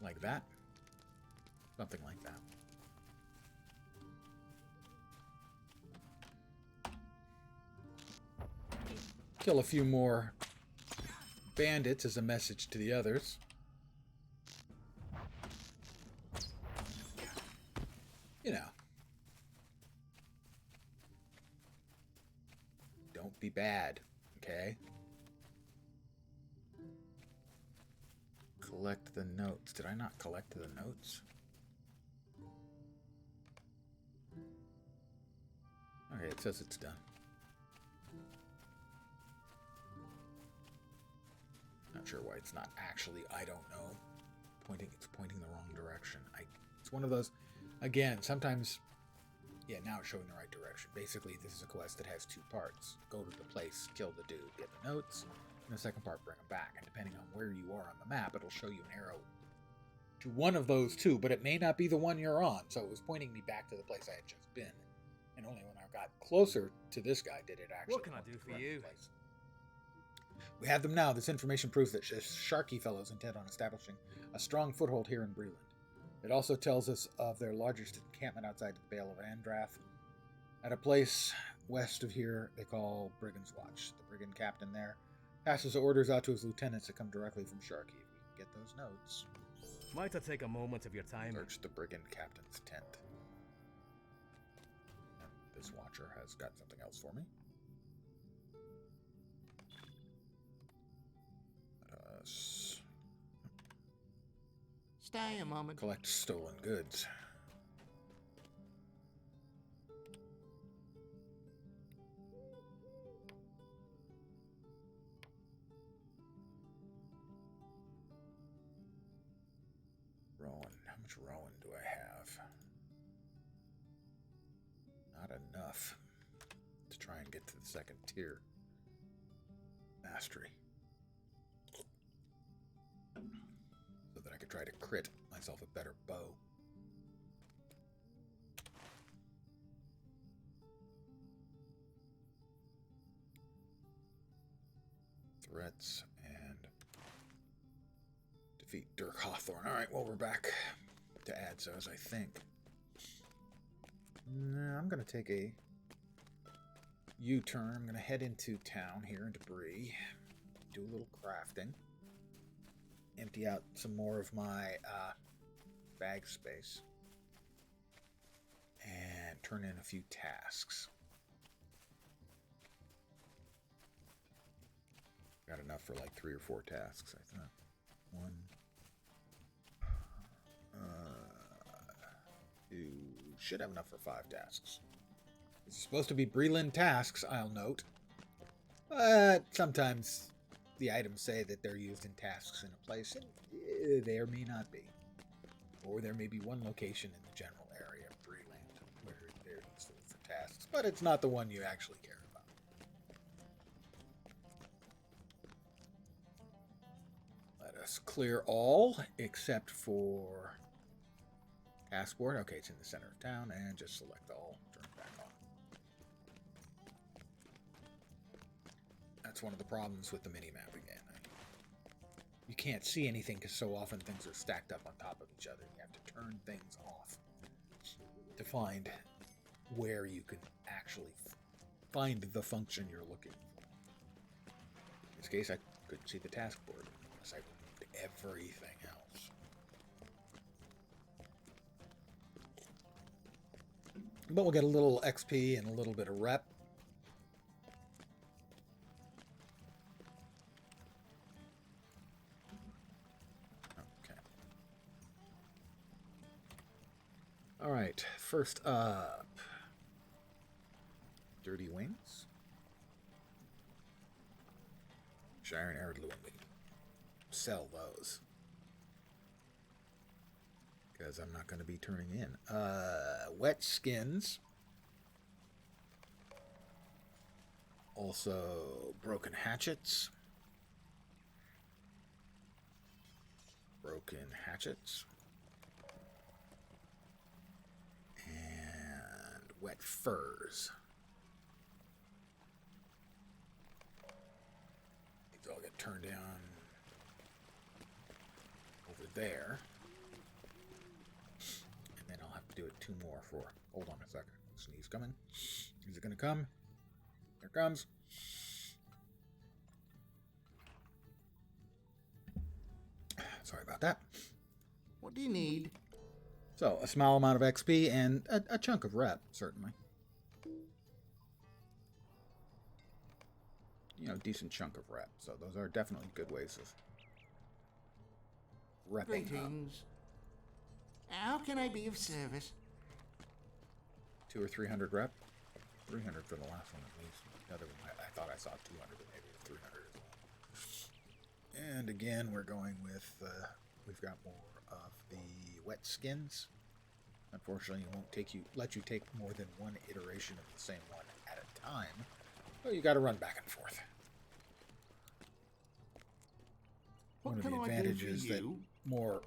Like that. Something like that. Kill a few more bandits as a message to the others. You know, be bad. Okay. Collect the notes. Did I not collect the notes? Okay, it says it's done. Not sure why it's not actually, I don't know. It's pointing the wrong direction. It's one of those, again, sometimes, yeah, now it's showing the right direction. Basically, this is a quest that has two parts. Go to the place, kill the dude, get the notes, and the second part, bring them back. And depending on where you are on the map, it'll show you an arrow to one of those two, but it may not be the one you're on. So it was pointing me back to the place I had just been. And only when I got closer to this guy did it actually. What can I do for you? Place. We have them now. This information proves that Sharky fellows intend on establishing a strong foothold here in Breeland. It also tells us of their largest encampment outside the Vale of Andrath, at a place west of here they call Brigand's Watch. The brigand captain there passes orders out to his lieutenants to come directly from Sharky. If we can get those notes. Might I take a moment of your time? Search the brigand captain's tent. And this watcher has got something else for me. Stay a moment. Collect stolen goods. Rowan. How much Rowan do I have? Not enough to try and get to the second tier. Mastery. So that I could try to crit myself a better bow. Threats and defeat Dirk Hawthorne. Alright, well, we're back to add those, I think. I'm going to take a U-turn. I'm going to head into town here into Bree. Do a little crafting. Empty out some more of my bag space. And turn in a few tasks. Got enough for like 3 or 4 tasks, I thought. 1, 2. Should have enough for 5 tasks. It's supposed to be Breeland tasks, I'll note. But sometimes the items say that they're used in tasks in a place, and there may not be. Or there may be one location in the general area of Breeland where they're useful for tasks, but it's not the one you actually care about. Let us clear all except for passport. Okay, it's in the center of town, and just select all. Turn it back on. That's one of the problems with the mini-map again. You can't see anything because so often things are stacked up on top of each other. You have to turn things off to find where you can actually find the function you're looking for. In this case, I couldn't see the task board unless I removed everything else. But we'll get a little XP and a little bit of rep. Okay. All right, first up. Dirty Wings. Shire and Arid Lewin. Sell those. Because I'm not going to be turning in. Wet Skins. Also, Broken Hatchets. Broken Hatchets. And Wet Furs. These all get turned down over there. Do it 2 more for. Hold on a second. Sneeze coming. Is it going to come? Here it comes. Sorry about that. What do you need? So, a small amount of XP and a chunk of rep, certainly. decent chunk of rep. So those are definitely good ways of repping up. Greetings. How can I be of service? 200 or 300 rep. 300 for the last one at least. The other one, I thought I saw 200, but maybe 300 as well. And again, we're going with, we've got more of the wet skins. Unfortunately, it won't let you take more than one iteration of the same one at a time. So you got to run back and forth. One of the advantages that more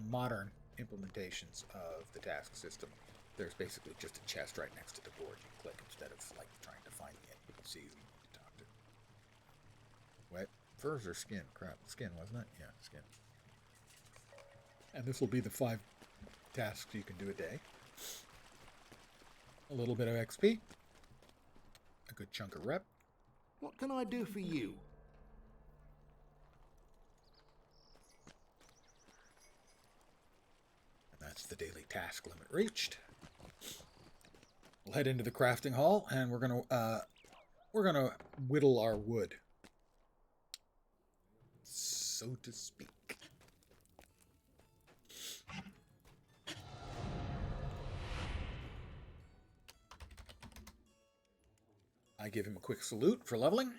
modern implementations of the task system, there's basically just a chest right next to the board. You click instead of like trying to find the NPCs you need to talk to. Wet furs or skin? Crap, skin, wasn't it? Yeah, skin. And this will be the 5 tasks you can do a day. A little bit of XP. A good chunk of rep. What can I do for you? And that's the daily task limit reached. We'll head into the crafting hall, and we're gonna whittle our wood, so to speak. I give him a quick salute for leveling,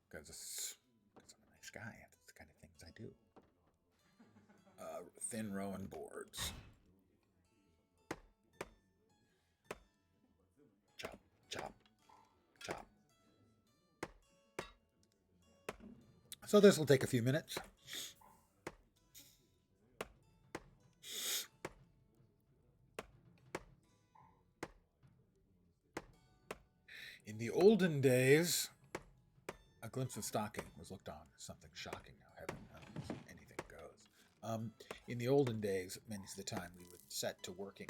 because I'm a nice guy. That's the kind of things I do. Thin row and boards. Chop, chop, chop. So this will take a few minutes. In the olden days, a glimpse of stocking was looked on as something shocking. Now, heaven knows anything goes. In the olden days, many of the time, we would set to working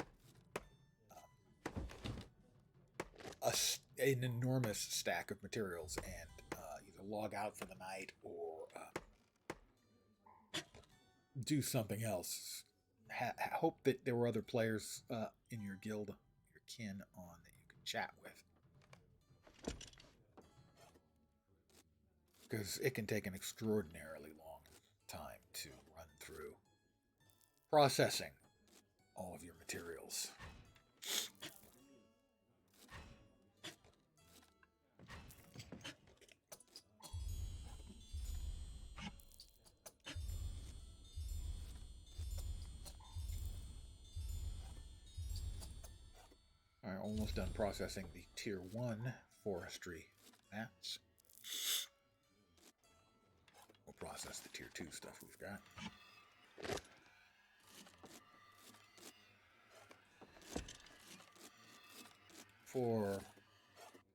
an enormous stack of materials and either log out for the night or do something else. Hope that there were other players in your guild, your kin, on that you could chat with. Because it can take an extraordinarily long time to run through processing all of your materials. All right, almost done processing the Tier 1 forestry mats. We'll process the Tier 2 stuff we've got. For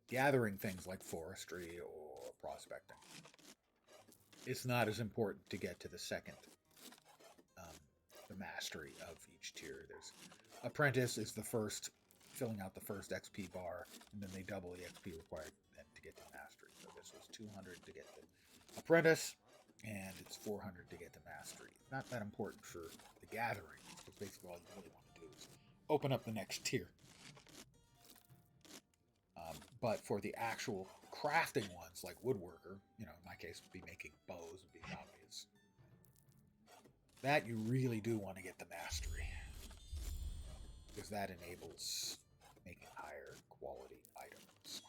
gathering things like forestry or prospecting, it's not as important to get to the second, the mastery of each tier. There's Apprentice is the first, filling out the first XP bar, and then they double the XP required then to get to mastery. So this was 200 to get the Apprentice, and it's 400 to get to mastery. Not that important for the gathering, because basically all you really want to do is open up the next tier. But for the actual crafting ones, like woodworker, in my case, would be making bows would be obvious. That you really do want to get the mastery, because that enables making higher quality items.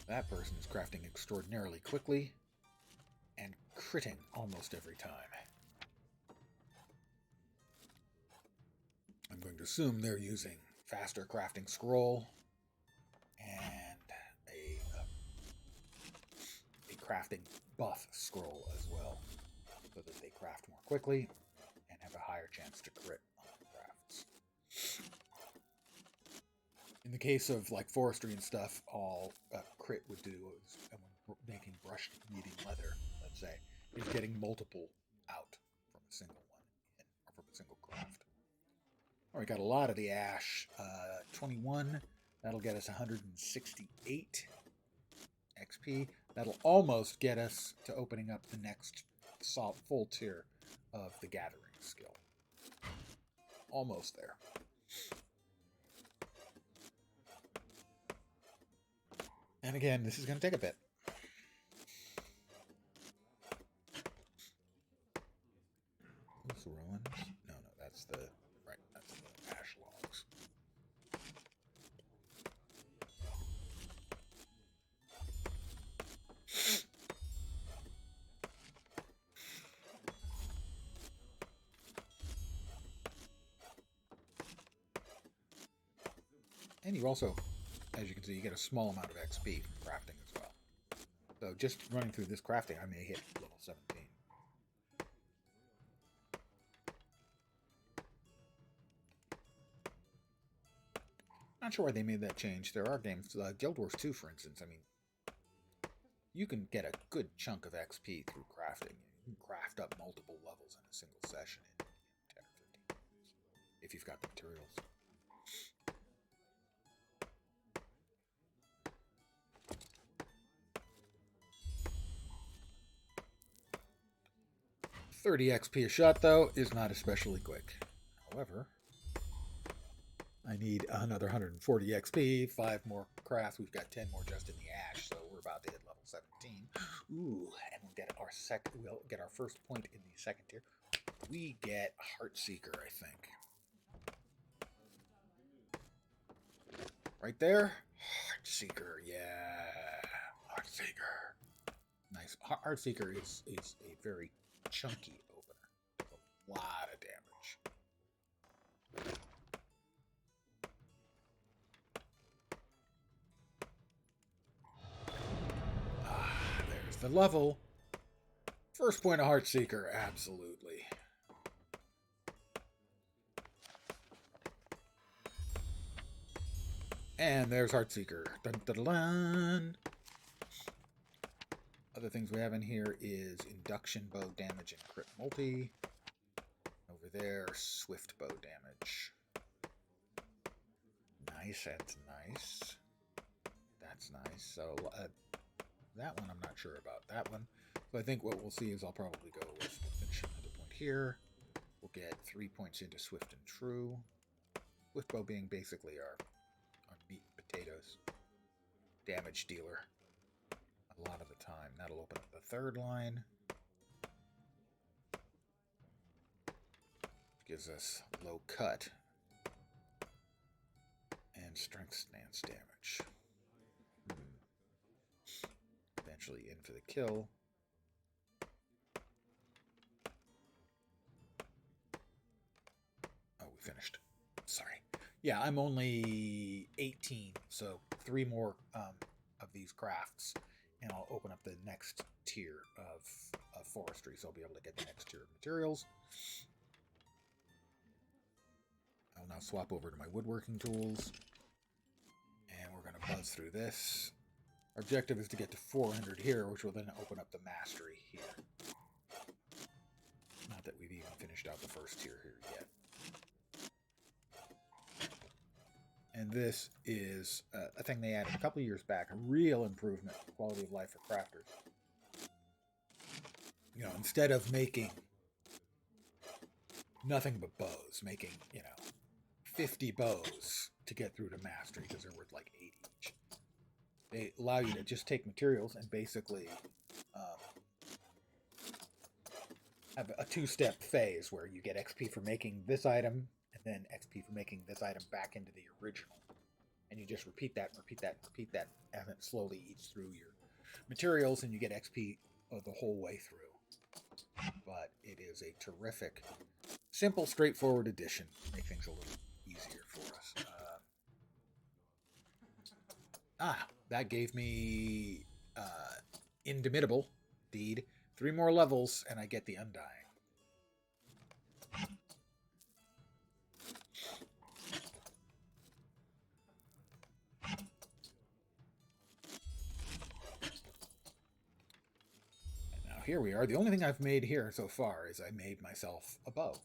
That person is crafting extraordinarily quickly and critting almost every time. I'm going to assume they're using faster crafting scroll and a crafting buff scroll as well, so that they craft more quickly and have a higher chance to crit on crafts. In the case of like forestry and stuff, all crit would do is, when making brushed medium leather, let's say, is getting multiple out from a single one, or from a single craft. All right, got a lot of the ash. 21, that'll get us 168 XP. That'll almost get us to opening up the next full tier of the gathering. skill. Almost there. And again, this is going to take a bit. Those ruins? No, that's the... Right, that's the ash logs. And you also, as you can see, you get a small amount of XP from crafting as well. So just running through this crafting, I may hit level 17. Not sure why they made that change. There are games, Guild Wars 2, for instance. I mean, you can get a good chunk of XP through crafting. You can craft up multiple levels in a single session in 10 or 15 minutes, if you've got the materials. $30 XP a shot, though, is not especially quick. However, I need another 140 XP, 5 more crafts. We've got 10 more just in the ash, so we're about to hit level 17. Ooh, and we'll get our first point in the second tier. We get Heartseeker, I think. Right there? Heartseeker, yeah. Heartseeker. Nice. Heartseeker is a very chunky opener. A lot of damage. There's the level. First point of Heartseeker, absolutely. And there's Heartseeker. Dun, dun, dun, dun. Other things we have in here is induction bow damage and crit multi. Over there, swift bow damage. Nice, that's nice. That's nice. So that one I'm not sure about. That one. So I think what we'll see is I'll probably go with another point here. We'll get 3 points into swift and true. Swift bow being basically our meat and potatoes damage dealer. A lot of the time. That'll open up the third line. Gives us low cut and strength stance damage. Eventually in for the kill. Oh, we finished. Sorry. Yeah, I'm only 18, so 3 more of these crafts. And I'll open up the next tier of forestry, so I'll be able to get the next tier of materials. I'll now swap over to my woodworking tools. And we're going to buzz through this. Our objective is to get to 400 here, which will then open up the mastery here. Not that we've even finished out the first tier here yet. And this is a thing they added a couple of years back, a real improvement in quality of life for crafters. You know, instead of making nothing but bows, making, 50 bows to get through to mastery because they're worth like 80 each. They allow you to just take materials and basically have a 2-step phase where you get XP for making this item and then XP for making this item back into the original. And you just repeat that, repeat that, repeat that, and it slowly eats through your materials and you get XP the whole way through. But it is a terrific, simple, straightforward addition to make things a little easier for us. That gave me Indomitable Deed. 3 more levels, and I get the Undying. And now here we are. The only thing I've made here so far is I made myself a bow.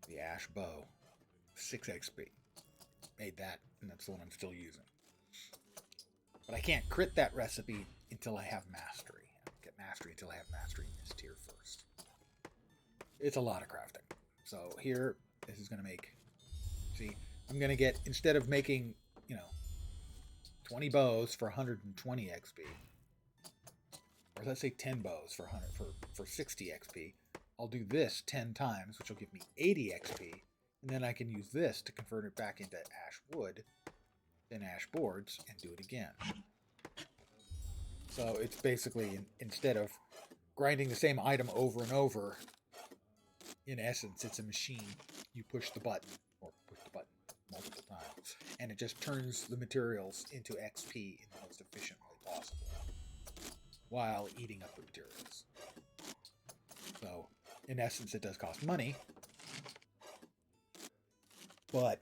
The Ash Bow. 6 XP. Made that, and that's the one I'm still using. But I can't crit that recipe until I have mastery. I get mastery until I have mastery in this tier first. It's a lot of crafting. So here, this is going to make... See, I'm going to get, instead of making, 20 bows for 120 XP, or let's say 10 bows for 60 XP, I'll do this 10 times, which will give me 80 XP, and then I can use this to convert it back into ash wood, then ash boards, and do it again. So it's basically, instead of grinding the same item over and over, in essence, it's a machine. You push the button, or push the button multiple times, and it just turns the materials into XP in the most efficient way possible, while eating up the materials. So, in essence, it does cost money, but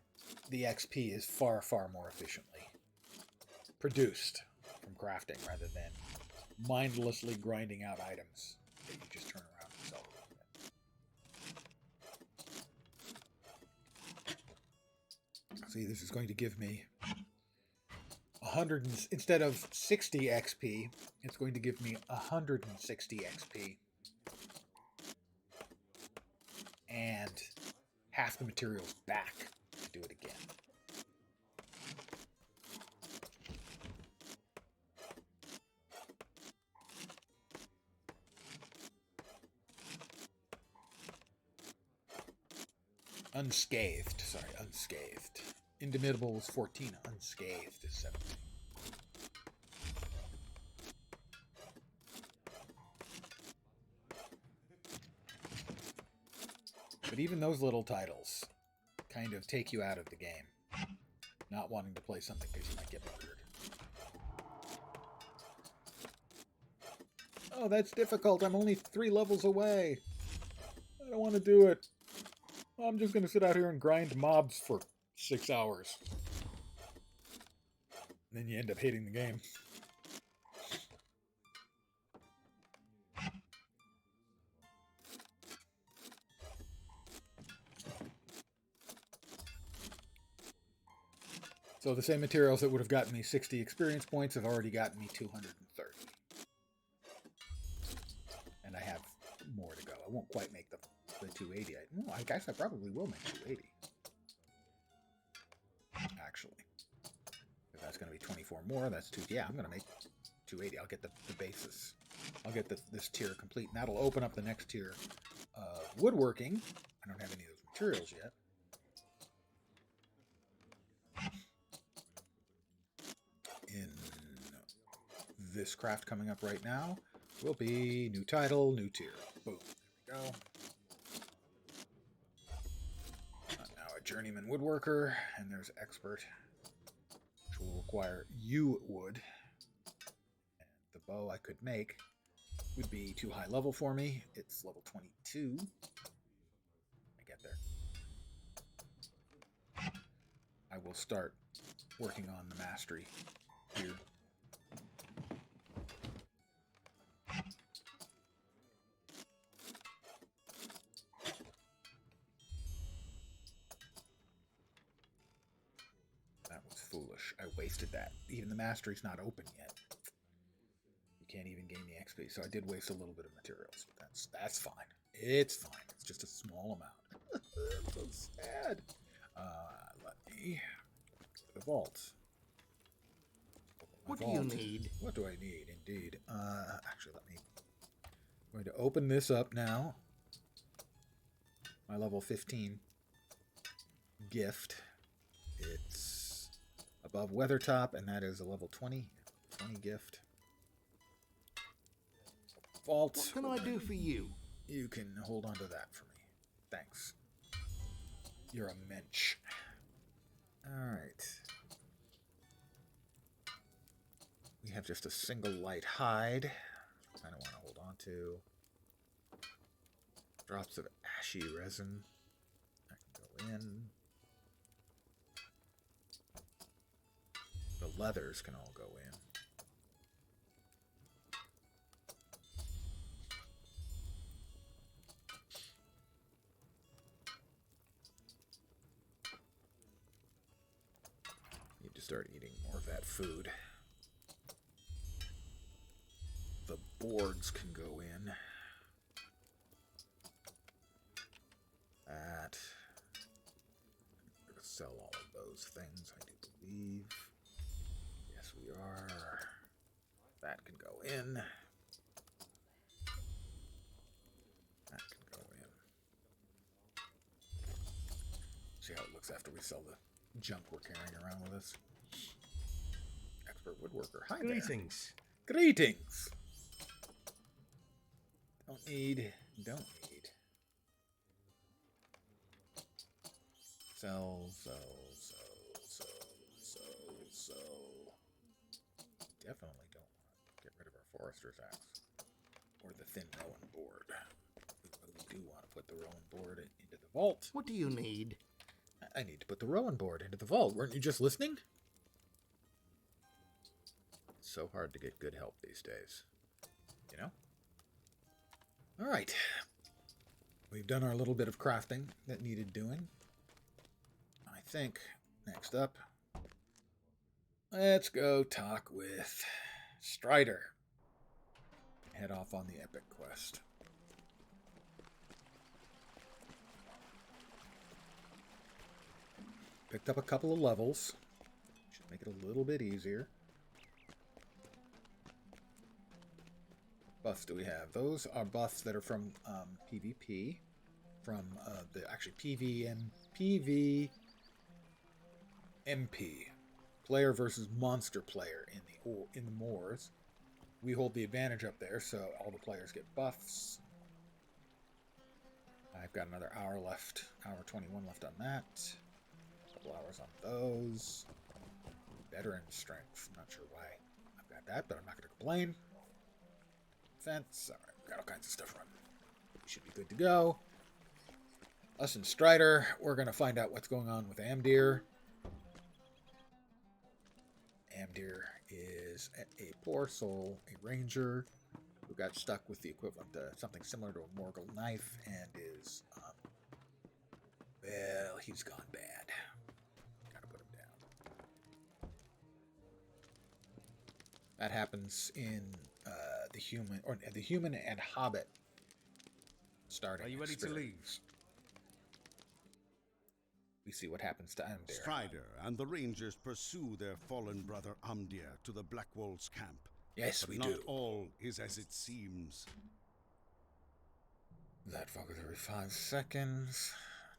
the XP is far, far more efficiently produced from crafting rather than mindlessly grinding out items that you just turn around and sell. See, this is going to give me 100, instead of 60 XP, it's going to give me 160 XP and half the materials back to do it again. Unscathed. Sorry, unscathed. Indomitable was 14. Unscathed is 17. But even those little titles kind of take you out of the game. Not wanting to play something because you might get murdered. Oh, that's difficult. I'm only 3 levels away. I don't want to do it. I'm just going to sit out here and grind mobs for 6 hours. And then you end up hating the game. So the same materials that would have gotten me 60 experience points have already gotten me 230. And I have more to go. I won't quite make the 280. I guess I probably will make 280. Actually. If that's going to be 24 more, that's 2... Yeah, I'm going to make 280. I'll get the basis. I'll get this tier complete. And that'll open up the next tier of woodworking. I don't have any of those materials yet. In this craft coming up right now will be new title, new tier. Boom. There we go. Now a journeyman woodworker, and there's expert, which will require yew wood. And the bow I could make would be too high level for me. It's level 22. I get there. I will start working on the mastery here. That was foolish. I wasted that. Even the mastery's not open yet. You can't even gain the XP. So I did waste a little bit of materials, but that's fine. It's fine. It's just a small amount. It's so sad. Let me the vault. What do you need? What do I need, indeed? Actually, I'm going to open this up now. My level 15 gift. It's above Weathertop, and that is a level 20 gift. Vault. What can I do for you? You can hold on to that for me. Thanks. You're a mensch. Alright. We have just a single light hide. I kind of want to hold on to. Drops of ashy resin. That can go in. The leathers can all go in. Need to start eating more of that food. The boards can go in. That. We're going to sell all of those things, I do believe. Yes, we are. That can go in. That can go in. See how it looks after we sell the junk we're carrying around with us. Expert woodworker. Hi there. Greetings. Greetings. Don't need. Sell. Definitely don't want to get rid of our forester's axe. Or the thin rowan board. We do want to put the rowan board into the vault. What do you need? I need to put the rowan board into the vault. Weren't you just listening? It's so hard to get good help these days. You know? Alright. We've done our little bit of crafting that needed doing. I think, next up, let's go talk with Strider. Head off on the epic quest. Picked up a couple of levels. Should make it a little bit easier. Buffs do we have? Those are buffs that are from PvP. From actually PvMP. Player versus monster player in the moors. We hold the advantage up there, so all the players get buffs. I've got another hour left. Hour 21 left on that. A couple hours on those. Veteran strength. Not sure why I've got that, but I'm not going to complain. Defense. Alright, we've got all kinds of stuff running. We should be good to go. Us and Strider, we're going to find out what's going on with Amdir. Amdir is a poor soul, a ranger who got stuck with the equivalent to something similar to a Morgul knife and is, well, he's gone bad. Gotta put him down. That happens in the human and hobbit starting. Are you ready to leave? We see what happens to Amdir. Strider and the Rangers pursue their fallen brother Amdir to the Blackwolves' camp. Yes, but we not do. all is as it seems. That focus every 5 seconds.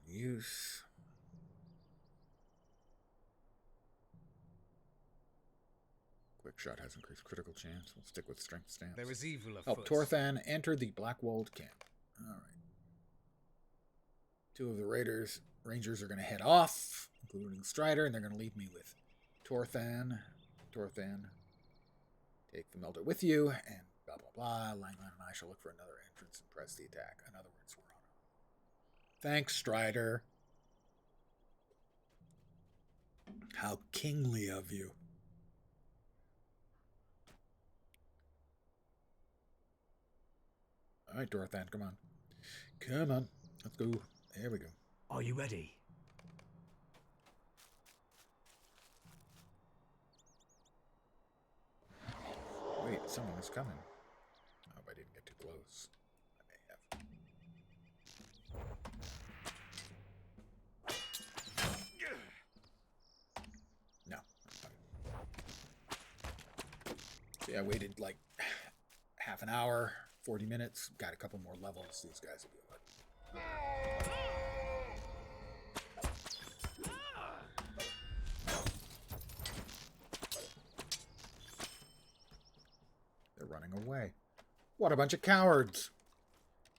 Use. Quick shot has increased critical chance. We'll stick with strength stance. There is evil afoot. Help Torthan enter the Blackwalled camp. Alright. 2 of the Rangers are going to head off, including Strider, and they're going to leave me with Torthan. Torthan, take the melter with you, and blah, blah, blah. Langland and I shall look for another entrance and press the attack. In other words, we're on. Thanks, Strider. How kingly of you. All right, Torthan, come on. Come on. Let's go. There we go. Are you ready? Wait, someone is coming. I hope I didn't get too close. I may have. No. See, I waited like half an hour, 40 minutes. Got a couple more levels. These guys will be like... They're running away. What a bunch of cowards.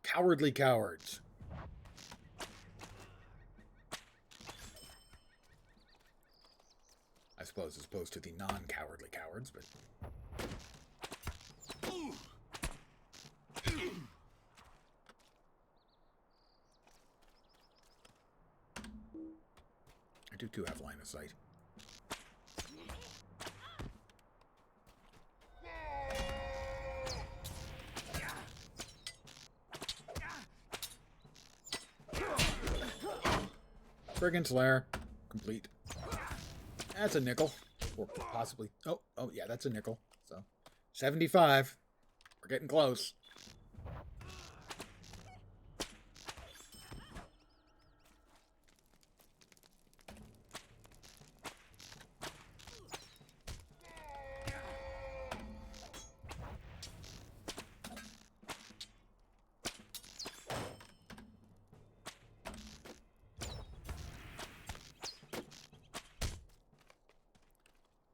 Cowardly cowards. I suppose as opposed to the non-cowardly cowards, but... I do too have line of sight. Brigand's Lair. Complete. That's a nickel. Or possibly... Oh, yeah, that's a nickel. So, 75. We're getting close.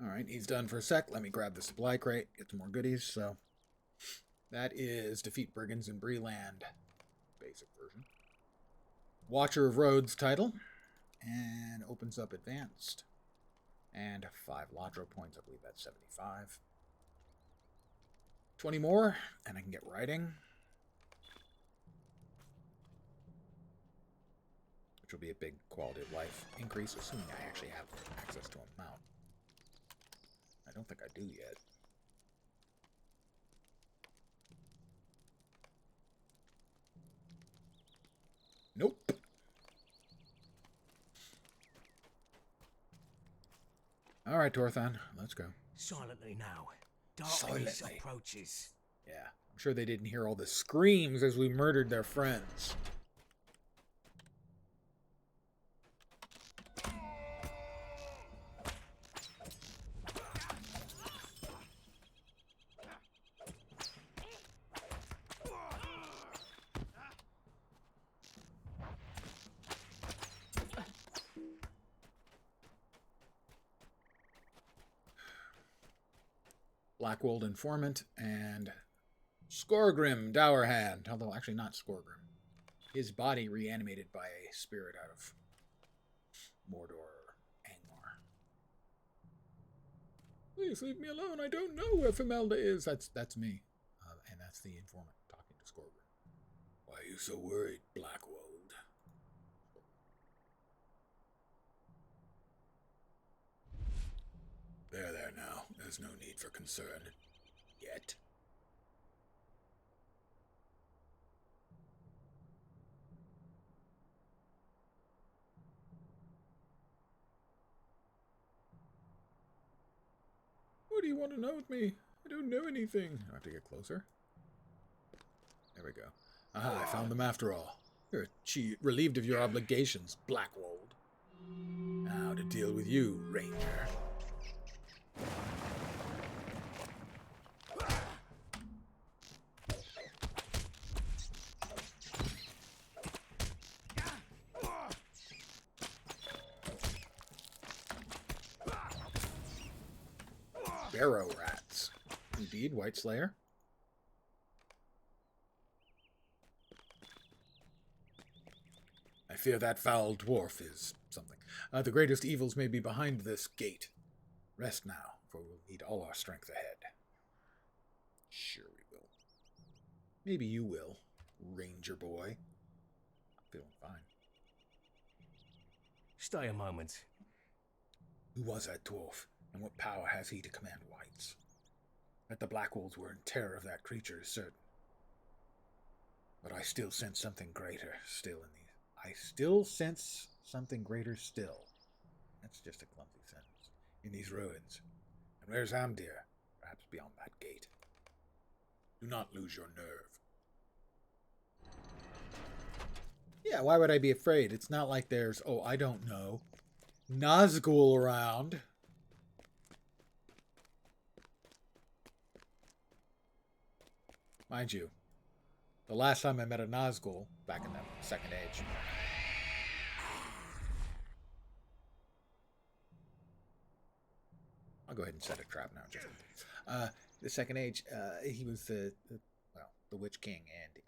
Alright, he's done for a sec. Let me grab the supply crate, get some more goodies. So, that is Defeat Brigands in Bree Land. Basic version. Watcher of Roads title. And opens up Advanced. And 5 LotRO points. I believe that's 75. 20 more, and I can get writing. Which will be a big quality of life increase, assuming I actually have access to a mount. I don't think I do yet. Nope. All right, Torthon, let's go. Silently now. Darkness Silently. approaches. Yeah, I'm sure they didn't hear all the screams as we murdered their friends. Blackwold Informant, and Skorgrim Dowerhand. Although, actually not Skorgrim. His body reanimated by a spirit out of Mordor or Angmar. Please leave me alone. I don't know where Femelda is. That's me. And that's the informant talking to Skorgrim. Why are you so worried, Blackwold? There now. There's no need for concern. Yet. What do you want to know with me? I don't know anything. I have to get closer. There we go. Aha, I found them after all. You're relieved of your obligations, Blackwold. Now to deal with you, Ranger. Barrow rats. Indeed, White Slayer. I fear that foul dwarf is something. The greatest evils may be behind this gate. Rest now, for we'll need all our strength ahead. Sure we will. Maybe you will, Ranger boy. I'm feeling fine. Stay a moment. Who was that dwarf, and what power has he to command whites? That the Blackwolves were in terror of that creature is certain. But I still sense something greater still in these. I still sense something greater still. That's just a clumsy sentence. In these ruins. And where's Amdir? Perhaps beyond that gate. Do not lose your nerve. Yeah, why would I be afraid? It's not like there's, oh, I don't know, Nazgul around. Mind you, the last time I met a Nazgul, back in the Second Age, I'll go ahead and set a trap now. Just the Second Age, he was the Witch King, and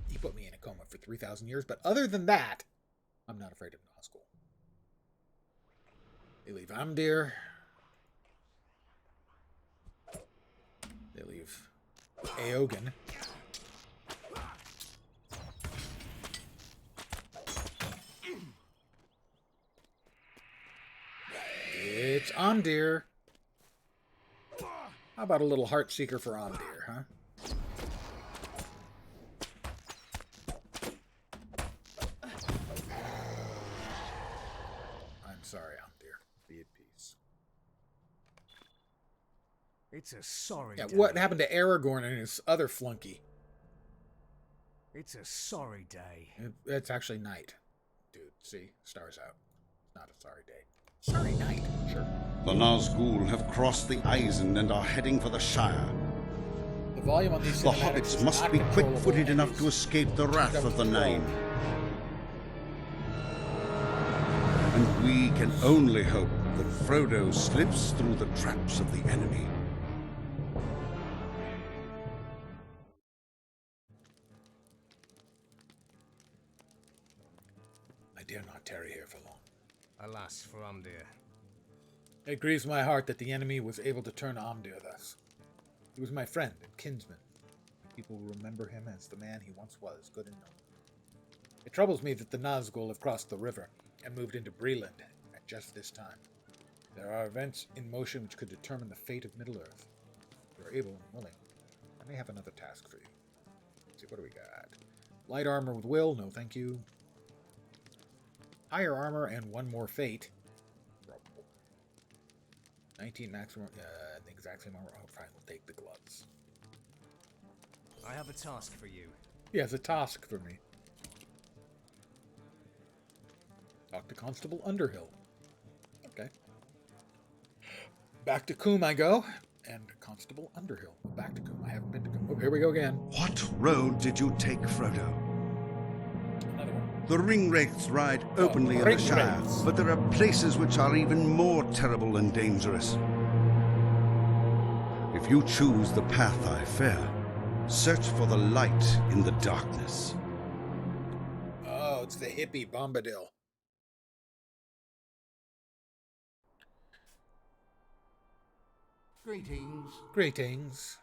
he put me in a coma for 3,000 years. But other than that, I'm not afraid of Nazgul. They leave Amdir. They leave Aogen. It's Amdir. How about a little Heartseeker for Amdir, huh? I'm sorry, Amdir. Be at peace. It's a sorry Yeah, day. what happened to Aragorn and his other flunky? It's a sorry day. It's actually night. Dude, see? Stars out. Not a sorry day. Sorry night, sure. The Nazgul have crossed the Eisen and are heading for the Shire. The volume on these The cinematics hobbits is must not be controllable. quick-footed enough It to is escape the wrath of the controllable. Nine. And we can only hope that Frodo slips through the traps of the enemy. I dare not tarry here for long. Alas for Umdir. It grieves my heart that the enemy was able to turn Omdir thus. He was my friend and kinsman. People will remember him as the man he once was, good and noble. It troubles me that the Nazgul have crossed the river and moved into Breeland at just this time. There are events in motion which could determine the fate of Middle-earth. If you're able and willing, I may have another task for you. Let's see, what do we got? Light armor with will, no thank you. Higher armor and one more fate. 19 maximum, the exact same armor. Oh, fine, we'll take the gloves. I have a task for you. He has a task for me. Talk to Constable Underhill. Okay. Back to Coombe I go. And Constable Underhill. Back to Coombe. I haven't been to Coombe. Oh, here we go again. What road did you take, Frodo? Another one. The Ringwraiths ride openly in the Shire, Ringwraiths. but there are places which are even more terrible and dangerous. If you choose the path I fear, search for the light in the darkness. Oh, it's the hippie Bombadil. Greetings. Greetings.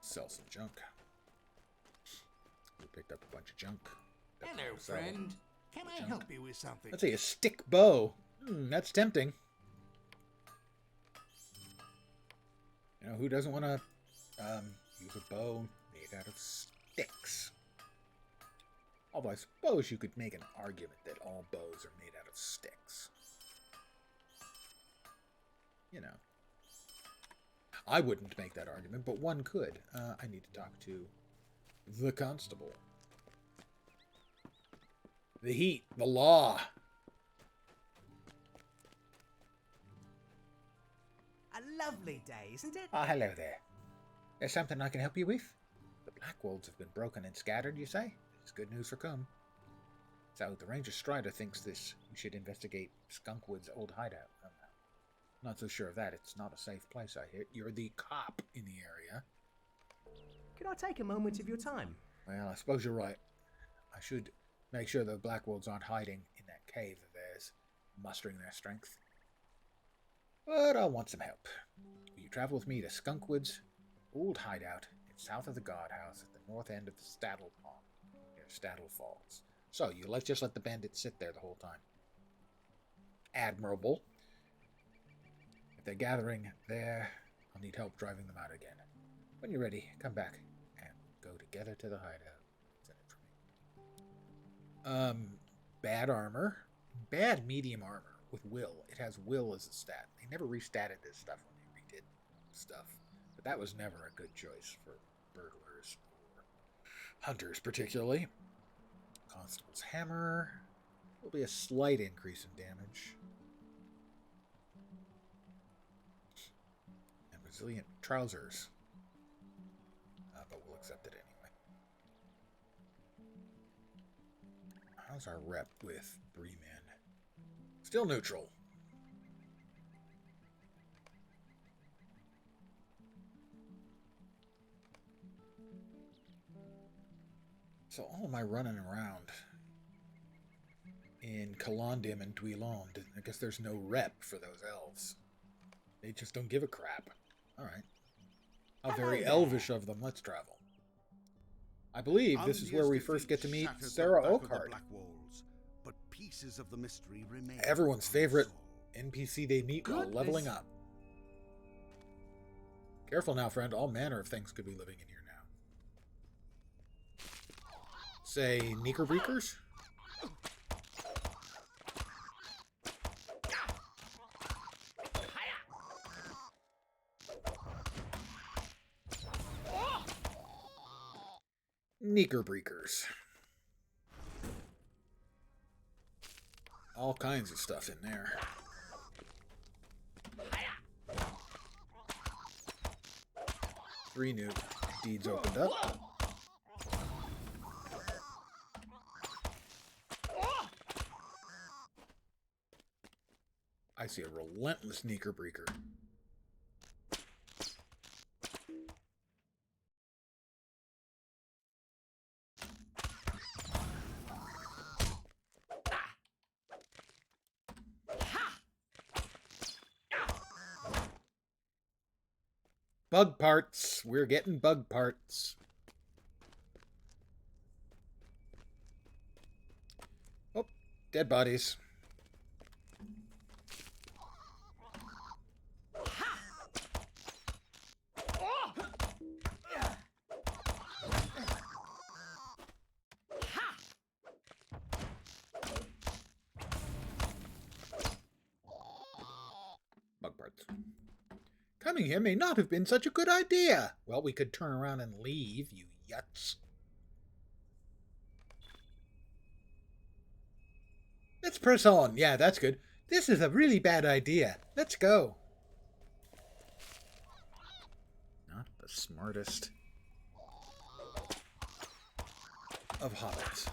Sell some junk. We picked up a bunch of junk. Hello, Sell. friend. Can I help you with something? Let's see, a stick bow. That's tempting. You know, who doesn't want to use a bow made out of sticks? Although I suppose you could make an argument that all bows are made out of sticks. You know. I wouldn't make that argument, but one could. I need to talk to the constable. The heat, the law. A lovely day, isn't it? Ah, hello there. There's something I can help you with? The Blackwolds have been broken and scattered, you say? It's good news for Coombe. So, the Ranger Strider thinks this. You should investigate Skunkwood's old hideout. Oh, no. Not so sure of that. It's not a safe place, I hear. You're the cop in the area. Could I take a moment of your time? Well, I suppose you're right. I should make sure the Blackwolds aren't hiding in that cave of theirs, mustering their strength. But I'll want some help. Will you travel with me to Skunkwood's old hideout? It's south of the guardhouse at the north end of the Staddle Pond, near Staddle Falls. So, you just let the bandits sit there the whole time. Admirable. If they're gathering there, I'll need help driving them out again. When you're ready, come back and go together to the hideout. Send it for me. Bad armor. Bad medium armor with will. It has will as a stat. They never restatted this stuff when they redid stuff. But that was never a good choice for burglars or hunters particularly. Constable's hammer. Will be a slight increase in damage. And resilient trousers. But we'll accept it anyway. How's our rep with Bree men? Still neutral. So all of my running around in Calandim and Dweilond, I guess there's no rep for those elves. They just don't give a crap. Alright. How very elvish of them. Let's travel. I believe this is where we first get to meet Sarah Oakhart. But pieces of the mystery remain. Everyone's favorite NPC they meet while leveling up. Careful now, friend. All manner of things could be living in here now. Say, Knickerbockers? Knickerbreakers. All kinds of stuff in there. Three new deeds opened up. I see a relentless Knickerbreaker. Bug parts. We're getting bug parts. Oh, dead bodies. Bug parts. Coming here may not have been such a good idea. Well, we could turn around and leave, you yuts. Let's press on. Yeah, that's good. This is a really bad idea. Let's go. Not the smartest of hobbits.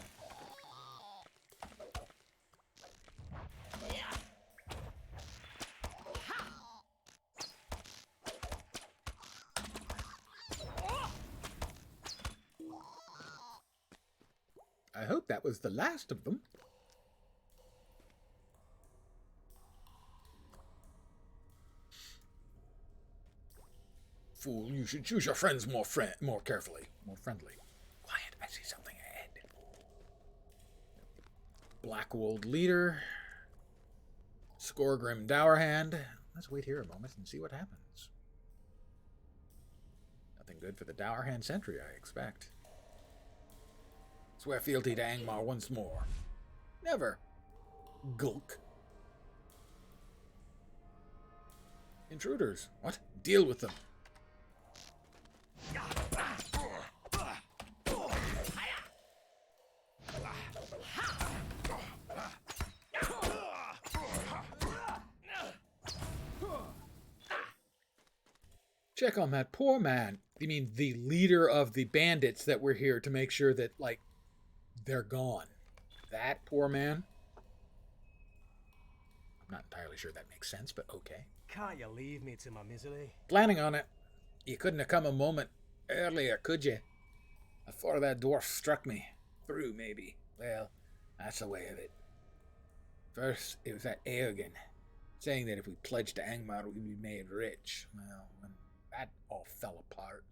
I hope that was the last of them. Fool, you should choose your friends more carefully. More friendly. Quiet, I see something ahead. Blackwold leader. Scoregrim Dowerhand. Let's wait here a moment and see what happens. Nothing good for the Dowerhand sentry, I expect. Swear fealty to Angmar once more. Never. Gulk. Intruders. What? Deal with them. Check on that poor man. You mean the leader of the bandits that were here to make sure that, like, they're gone. That poor man? I'm not entirely sure that makes sense, but okay. Can't you leave me to my misery? Planning on it. You couldn't have come a moment earlier, could you? Before that dwarf struck me. Through, maybe. Well, that's the way of it. First, it was that Eogan, saying that if we pledged to Angmar, we'd be made rich. Well, when that all fell apart,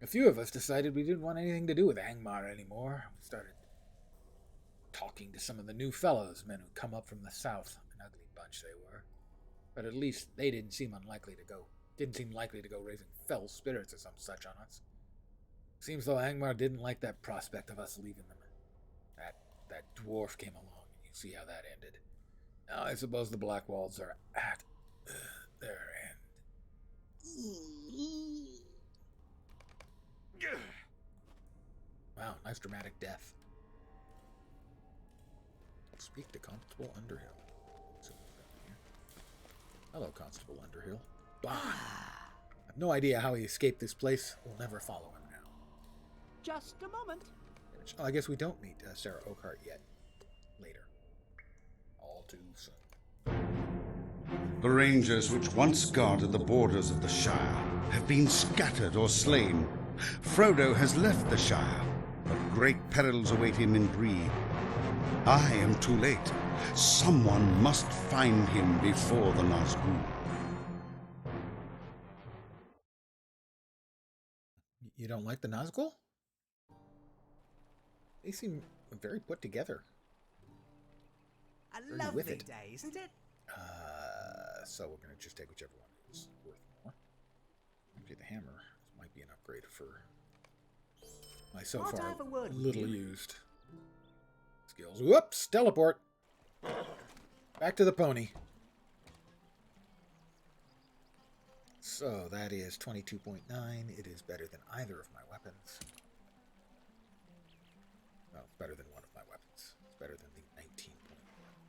a few of us decided we didn't want anything to do with Angmar anymore. We started talking to some of the new fellows, men who come up from the south. An ugly bunch they were. But at least they didn't seem likely to go raising fell spirits or some such on us. Seems though Angmar didn't like that prospect of us leaving them. That dwarf came along, and you see how that ended. Now I suppose the Blackwalds are at their end. Wow, nice dramatic death. Speak to Constable Underhill. Hello, Constable Underhill. Bah! I have no idea how he escaped this place. We'll never follow him now. Just a moment. Oh, I guess we don't meet Sarah Oakhart yet. Later. All too soon. The rangers which once guarded the borders of the Shire have been scattered or slain. Frodo has left the Shire, but great perils await him in Bree. I am too late. Someone must find him before the Nazgûl. You don't like the Nazgûl? They seem very put together. A lovely day, isn't it? So we're going to just take whichever one is worth more. Actually, the hammer might be an upgrade for my so far little used skills. Whoops! Teleport! Back to the pony. So that is 22.9. It is better than either of my weapons. better than one of my weapons. It's better than the 19 point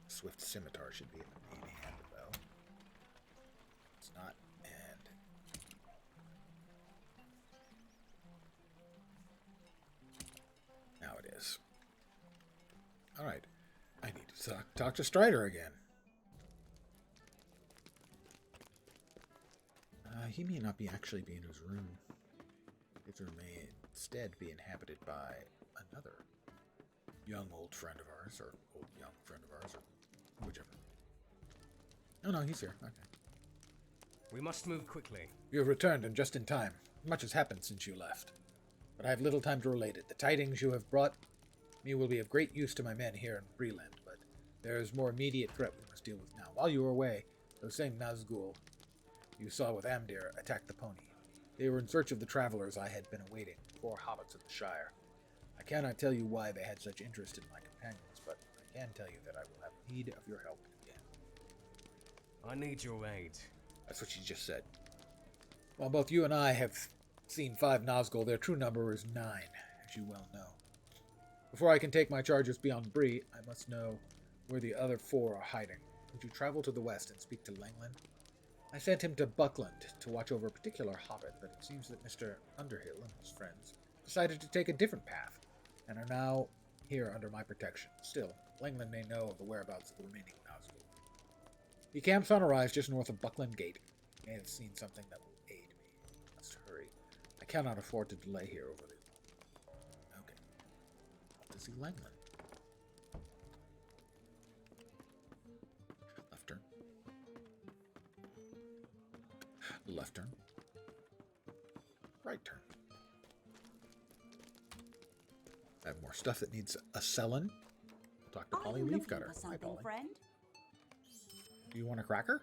Swift Scimitar should be in the main hand, though. It's not, and... now it is. Alright. I need to talk to Strider again. He may not actually be in his room. His room may instead be inhabited by another young old friend of ours, or old young friend of ours, or whichever. Oh no, he's here. Okay. We must move quickly. You have returned and just in time. Much has happened since you left. But I have little time to relate it. The tidings you have brought me will be of great use to my men here in Breeland, but there is more immediate threat we must deal with now. While you were away, those same Nazgul you saw with Amdir attacked the pony. They were in search of the travelers I had been awaiting, 4 hobbits of the Shire. I cannot tell you why they had such interest in my companions, but I can tell you that I will have need of your help again. I need your aid. That's what she just said. While both you and I have seen 5 Nazgul, their true number is 9, as you well know. Before I can take my charges beyond Bree, I must know where the other 4 are hiding. Would you travel to the west and speak to Langland? I sent him to Buckland to watch over a particular hobbit, but it seems that Mr. Underhill and his friends decided to take a different path, and are now here under my protection. Still, Langland may know of the whereabouts of the remaining Nazgul. He camps on a rise just north of Buckland Gate. He may have seen something that will aid me. I must hurry. I cannot afford to delay here over the... Okay. Off to see Langland. Left turn. Left turn. Right turn. I have more stuff that needs a selling. Talk to Polly Leafcutter. For Hi, something, Polly. friend? Do you want a cracker?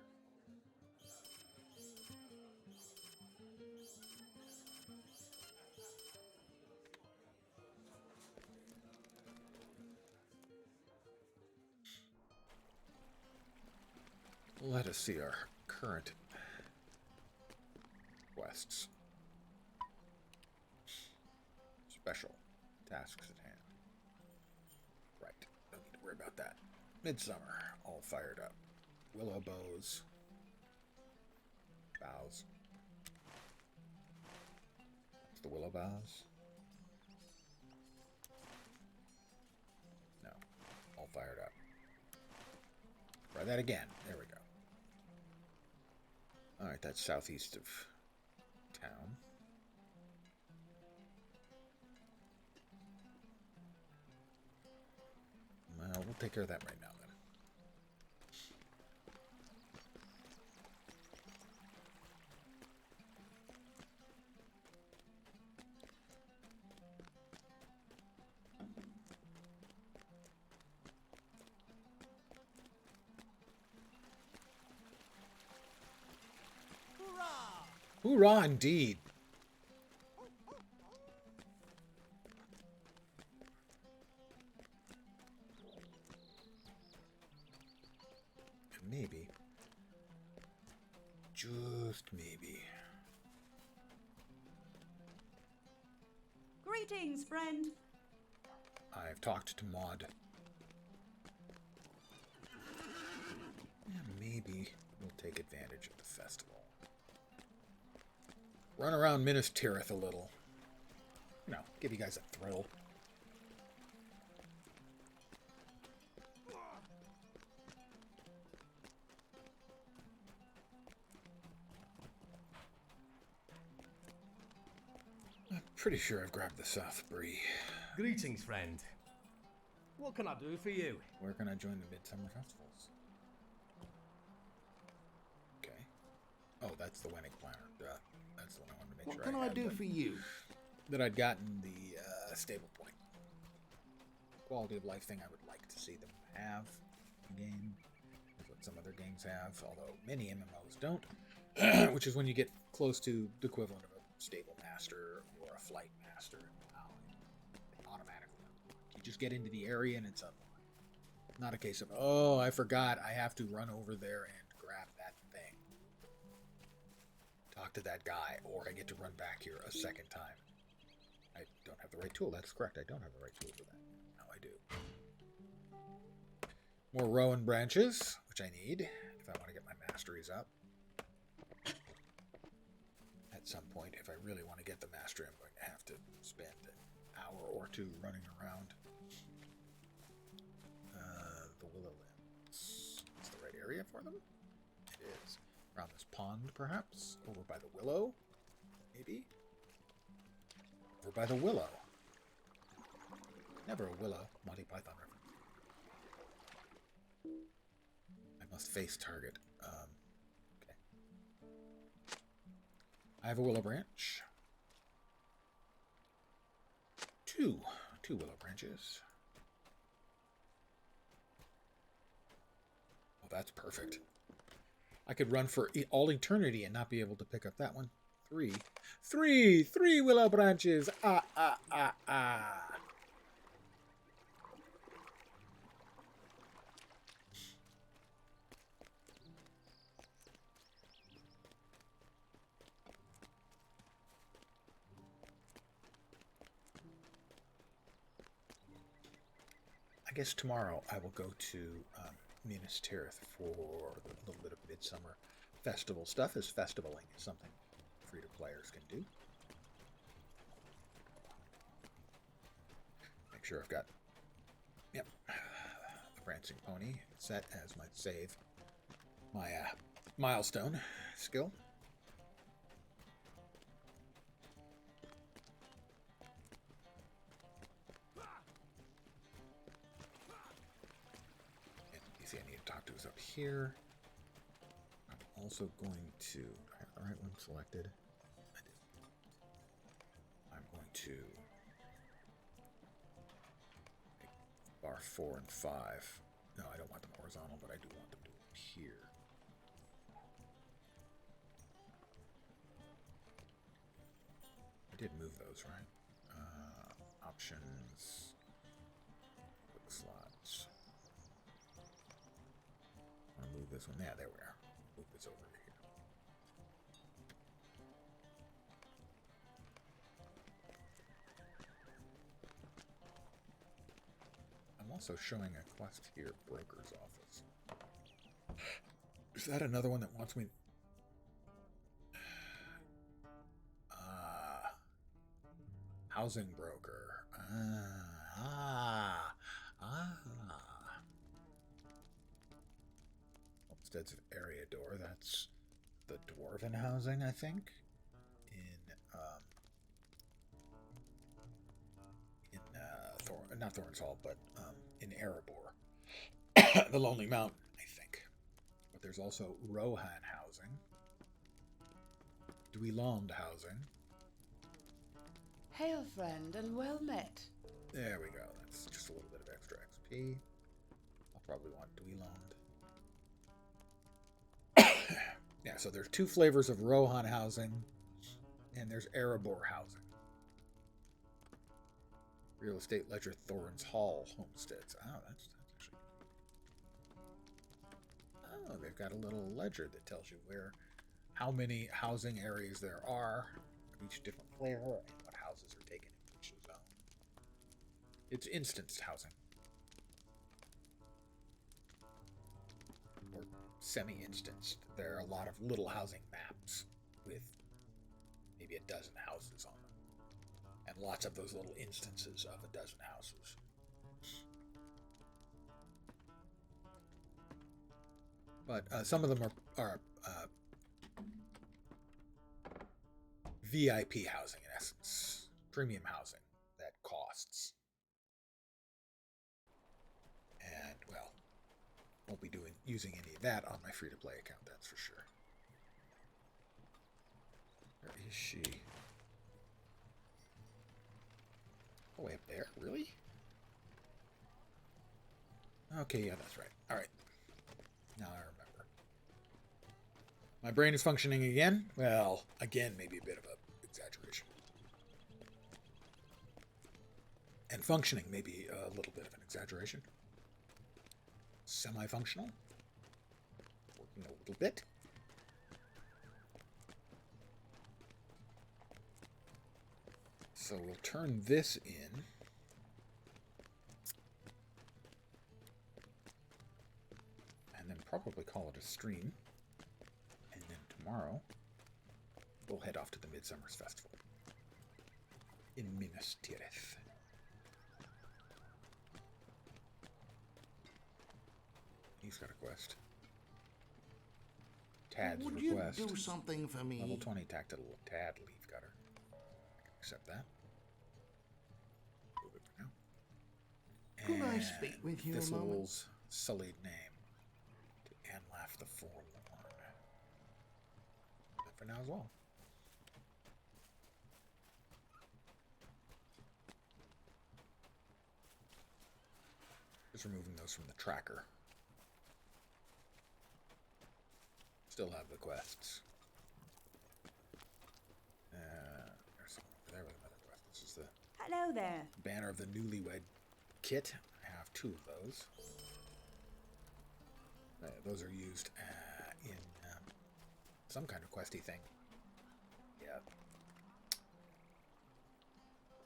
Let us see our current quests. Special tasks at hand. Right, don't need to worry about that. Midsummer, all fired up. Willow bows. Boughs. It's the willow boughs? No, all fired up. Try that again. There we go. Alright, that's southeast of town. Well, we'll take care of that right now then. Hoorah indeed. Maybe. Just maybe. Greetings, friend. I've talked to Maud. Yeah, maybe we'll take advantage of the festival. Run around Minas Tirith a little. You know, give you guys a thrill. I'm pretty sure I've grabbed the South Bree. Greetings, friend. What can I do for you? Where can I join the Midsummer Festivals? Okay. Oh, that's the wedding planner. Duh. That's the one I wanted to make What sure can I had, do but- for you? that I'd gotten the stable point. Quality of life thing I would like to see them have in the game. That's what some other games have, although many MMOs don't. Which is when you get close to the equivalent of a stable master or a flight master in WoW. They automatically unlock. You just get into the area and it's unlocked. Not a case of, oh, I forgot, I have to run over there and grab that thing. Talk to that guy, or I get to run back here a second time. I don't have the right tool. That's correct. I don't have the right tool for that. Now I do. More rowan branches, which I need if I want to get my masteries up. At some point, if I really want to get the mastery, I'm going to have to spend an hour or two running around. The willow limbs. Is the right area for them? It is. Around this pond, perhaps? Over by the willow? Maybe? Over by the willow. Never a willow. Monty Python reference. I must face target. Okay. I have a willow branch. Two willow branches. Oh, that's perfect. I could run for all eternity and not be able to pick up that one. Three willow branches. Ah. I guess tomorrow I will go to Minas Tirith for a little bit of midsummer festival stuff, as festivaling is something free-to-players can do. Make sure I've got, the prancing pony set as my save, my milestone skill. I need to talk to us up here. I'm also going to... Do I have the right one selected? I do. I'm going to... make bar 4 and 5. No, I don't want them horizontal, but I do want them to appear. I did move those, right? Options... Quick slots... Move this one. Yeah, there we are. Move this over here. I'm also showing a quest here, Broker's Office. Is that another one that wants me... Housing broker. Homesteads of Eriador. That's the dwarven housing, I think. Not Thorns Hall, but in Erebor. The Lonely Mountain, I think. But there's also Rohan housing. Dweland housing. Hail, friend, and well met. There we go. That's just a little bit of extra XP. I'll probably want Dweland. Yeah, so there's 2 flavors of Rohan housing, and there's Erebor housing. Real estate ledger Thorns Hall homesteads. Oh, that's actually... Oh, they've got a little ledger that tells you how many housing areas there are of each different flavor and what houses are taken in each zone. It's instanced housing. Or semi-instanced. There are a lot of little housing maps with maybe a dozen houses on them. And lots of those little instances of a dozen houses. But some of them are VIP housing, in essence. Premium housing that costs. And, well, won't be using any of that on my free-to-play account, that's for sure. Where is she? Oh, way up there? Really? Okay, yeah, that's right. All right. Now I remember. My brain is functioning again. Well, again, maybe a bit of an exaggeration. And functioning, maybe a little bit of an exaggeration. Semi-functional. Working a little bit. So we'll turn this in. probably call it a stream. And then tomorrow, we'll head off to the Midsummer's Festival in Minas Tirith. He's got a quest. Tad's Would request. you do something for me? Level 20 tactile Tad leaf cutter. I can accept that. Move it for now. Could I And speak with you a moment? Thistle's sullied name to Anlaf the Forlorn. That for now as well. Just removing those from the tracker. Still have the quests. There's someone over there with another quest. This is the Hello there. Banner of the Newlywed Kit. I have 2 of those. Those are used in some kind of questy thing. Yeah.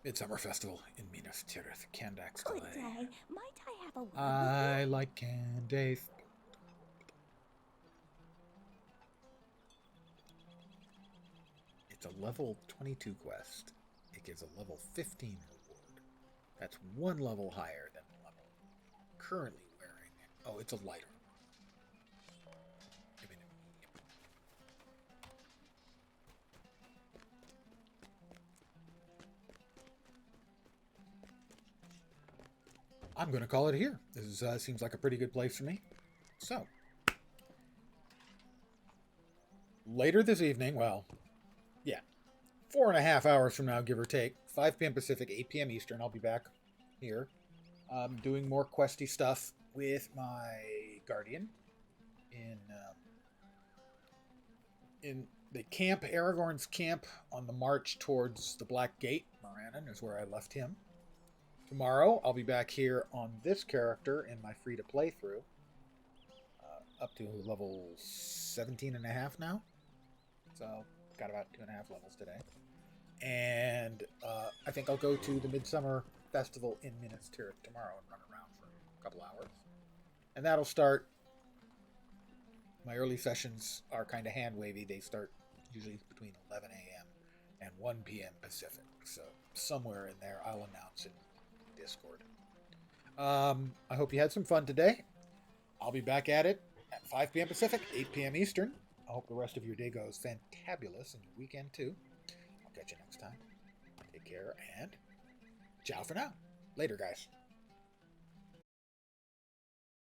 Midsummer Festival in Minas Tirith. Kandax Good delay. day. Might I have a word with I like Candace. It's a level 22 quest. It gives a level 15 reward. That's 1 level higher than the level currently wearing. Oh, it's a lighter. I'm going to call it here. This seems like a pretty good place for me. So, later this evening, well, yeah, 4.5 hours from now, give or take, 5 p.m. Pacific, 8 p.m. Eastern, I'll be back here doing more questy stuff with my Guardian in the camp, Aragorn's camp on the march towards the Black Gate. Morannon is where I left him. Tomorrow, I'll be back here on this character in my free-to-playthrough. Up to level 17.5 now. So, got about 2.5 levels today. And I think I'll go to the Midsummer Festival in Minas Tirith tomorrow and run around for a couple hours. And that'll start... My early sessions are kind of hand-wavy. They start usually between 11 a.m. and 1 p.m. Pacific. So, somewhere in there, I'll announce it. Discord. I hope you had some fun today. I'll be back at it at 5 p.m. Pacific, 8 p.m. Eastern. I hope the rest of your day goes fantabulous and your weekend too. I'll catch you next time. Take care and ciao for now. Later, guys.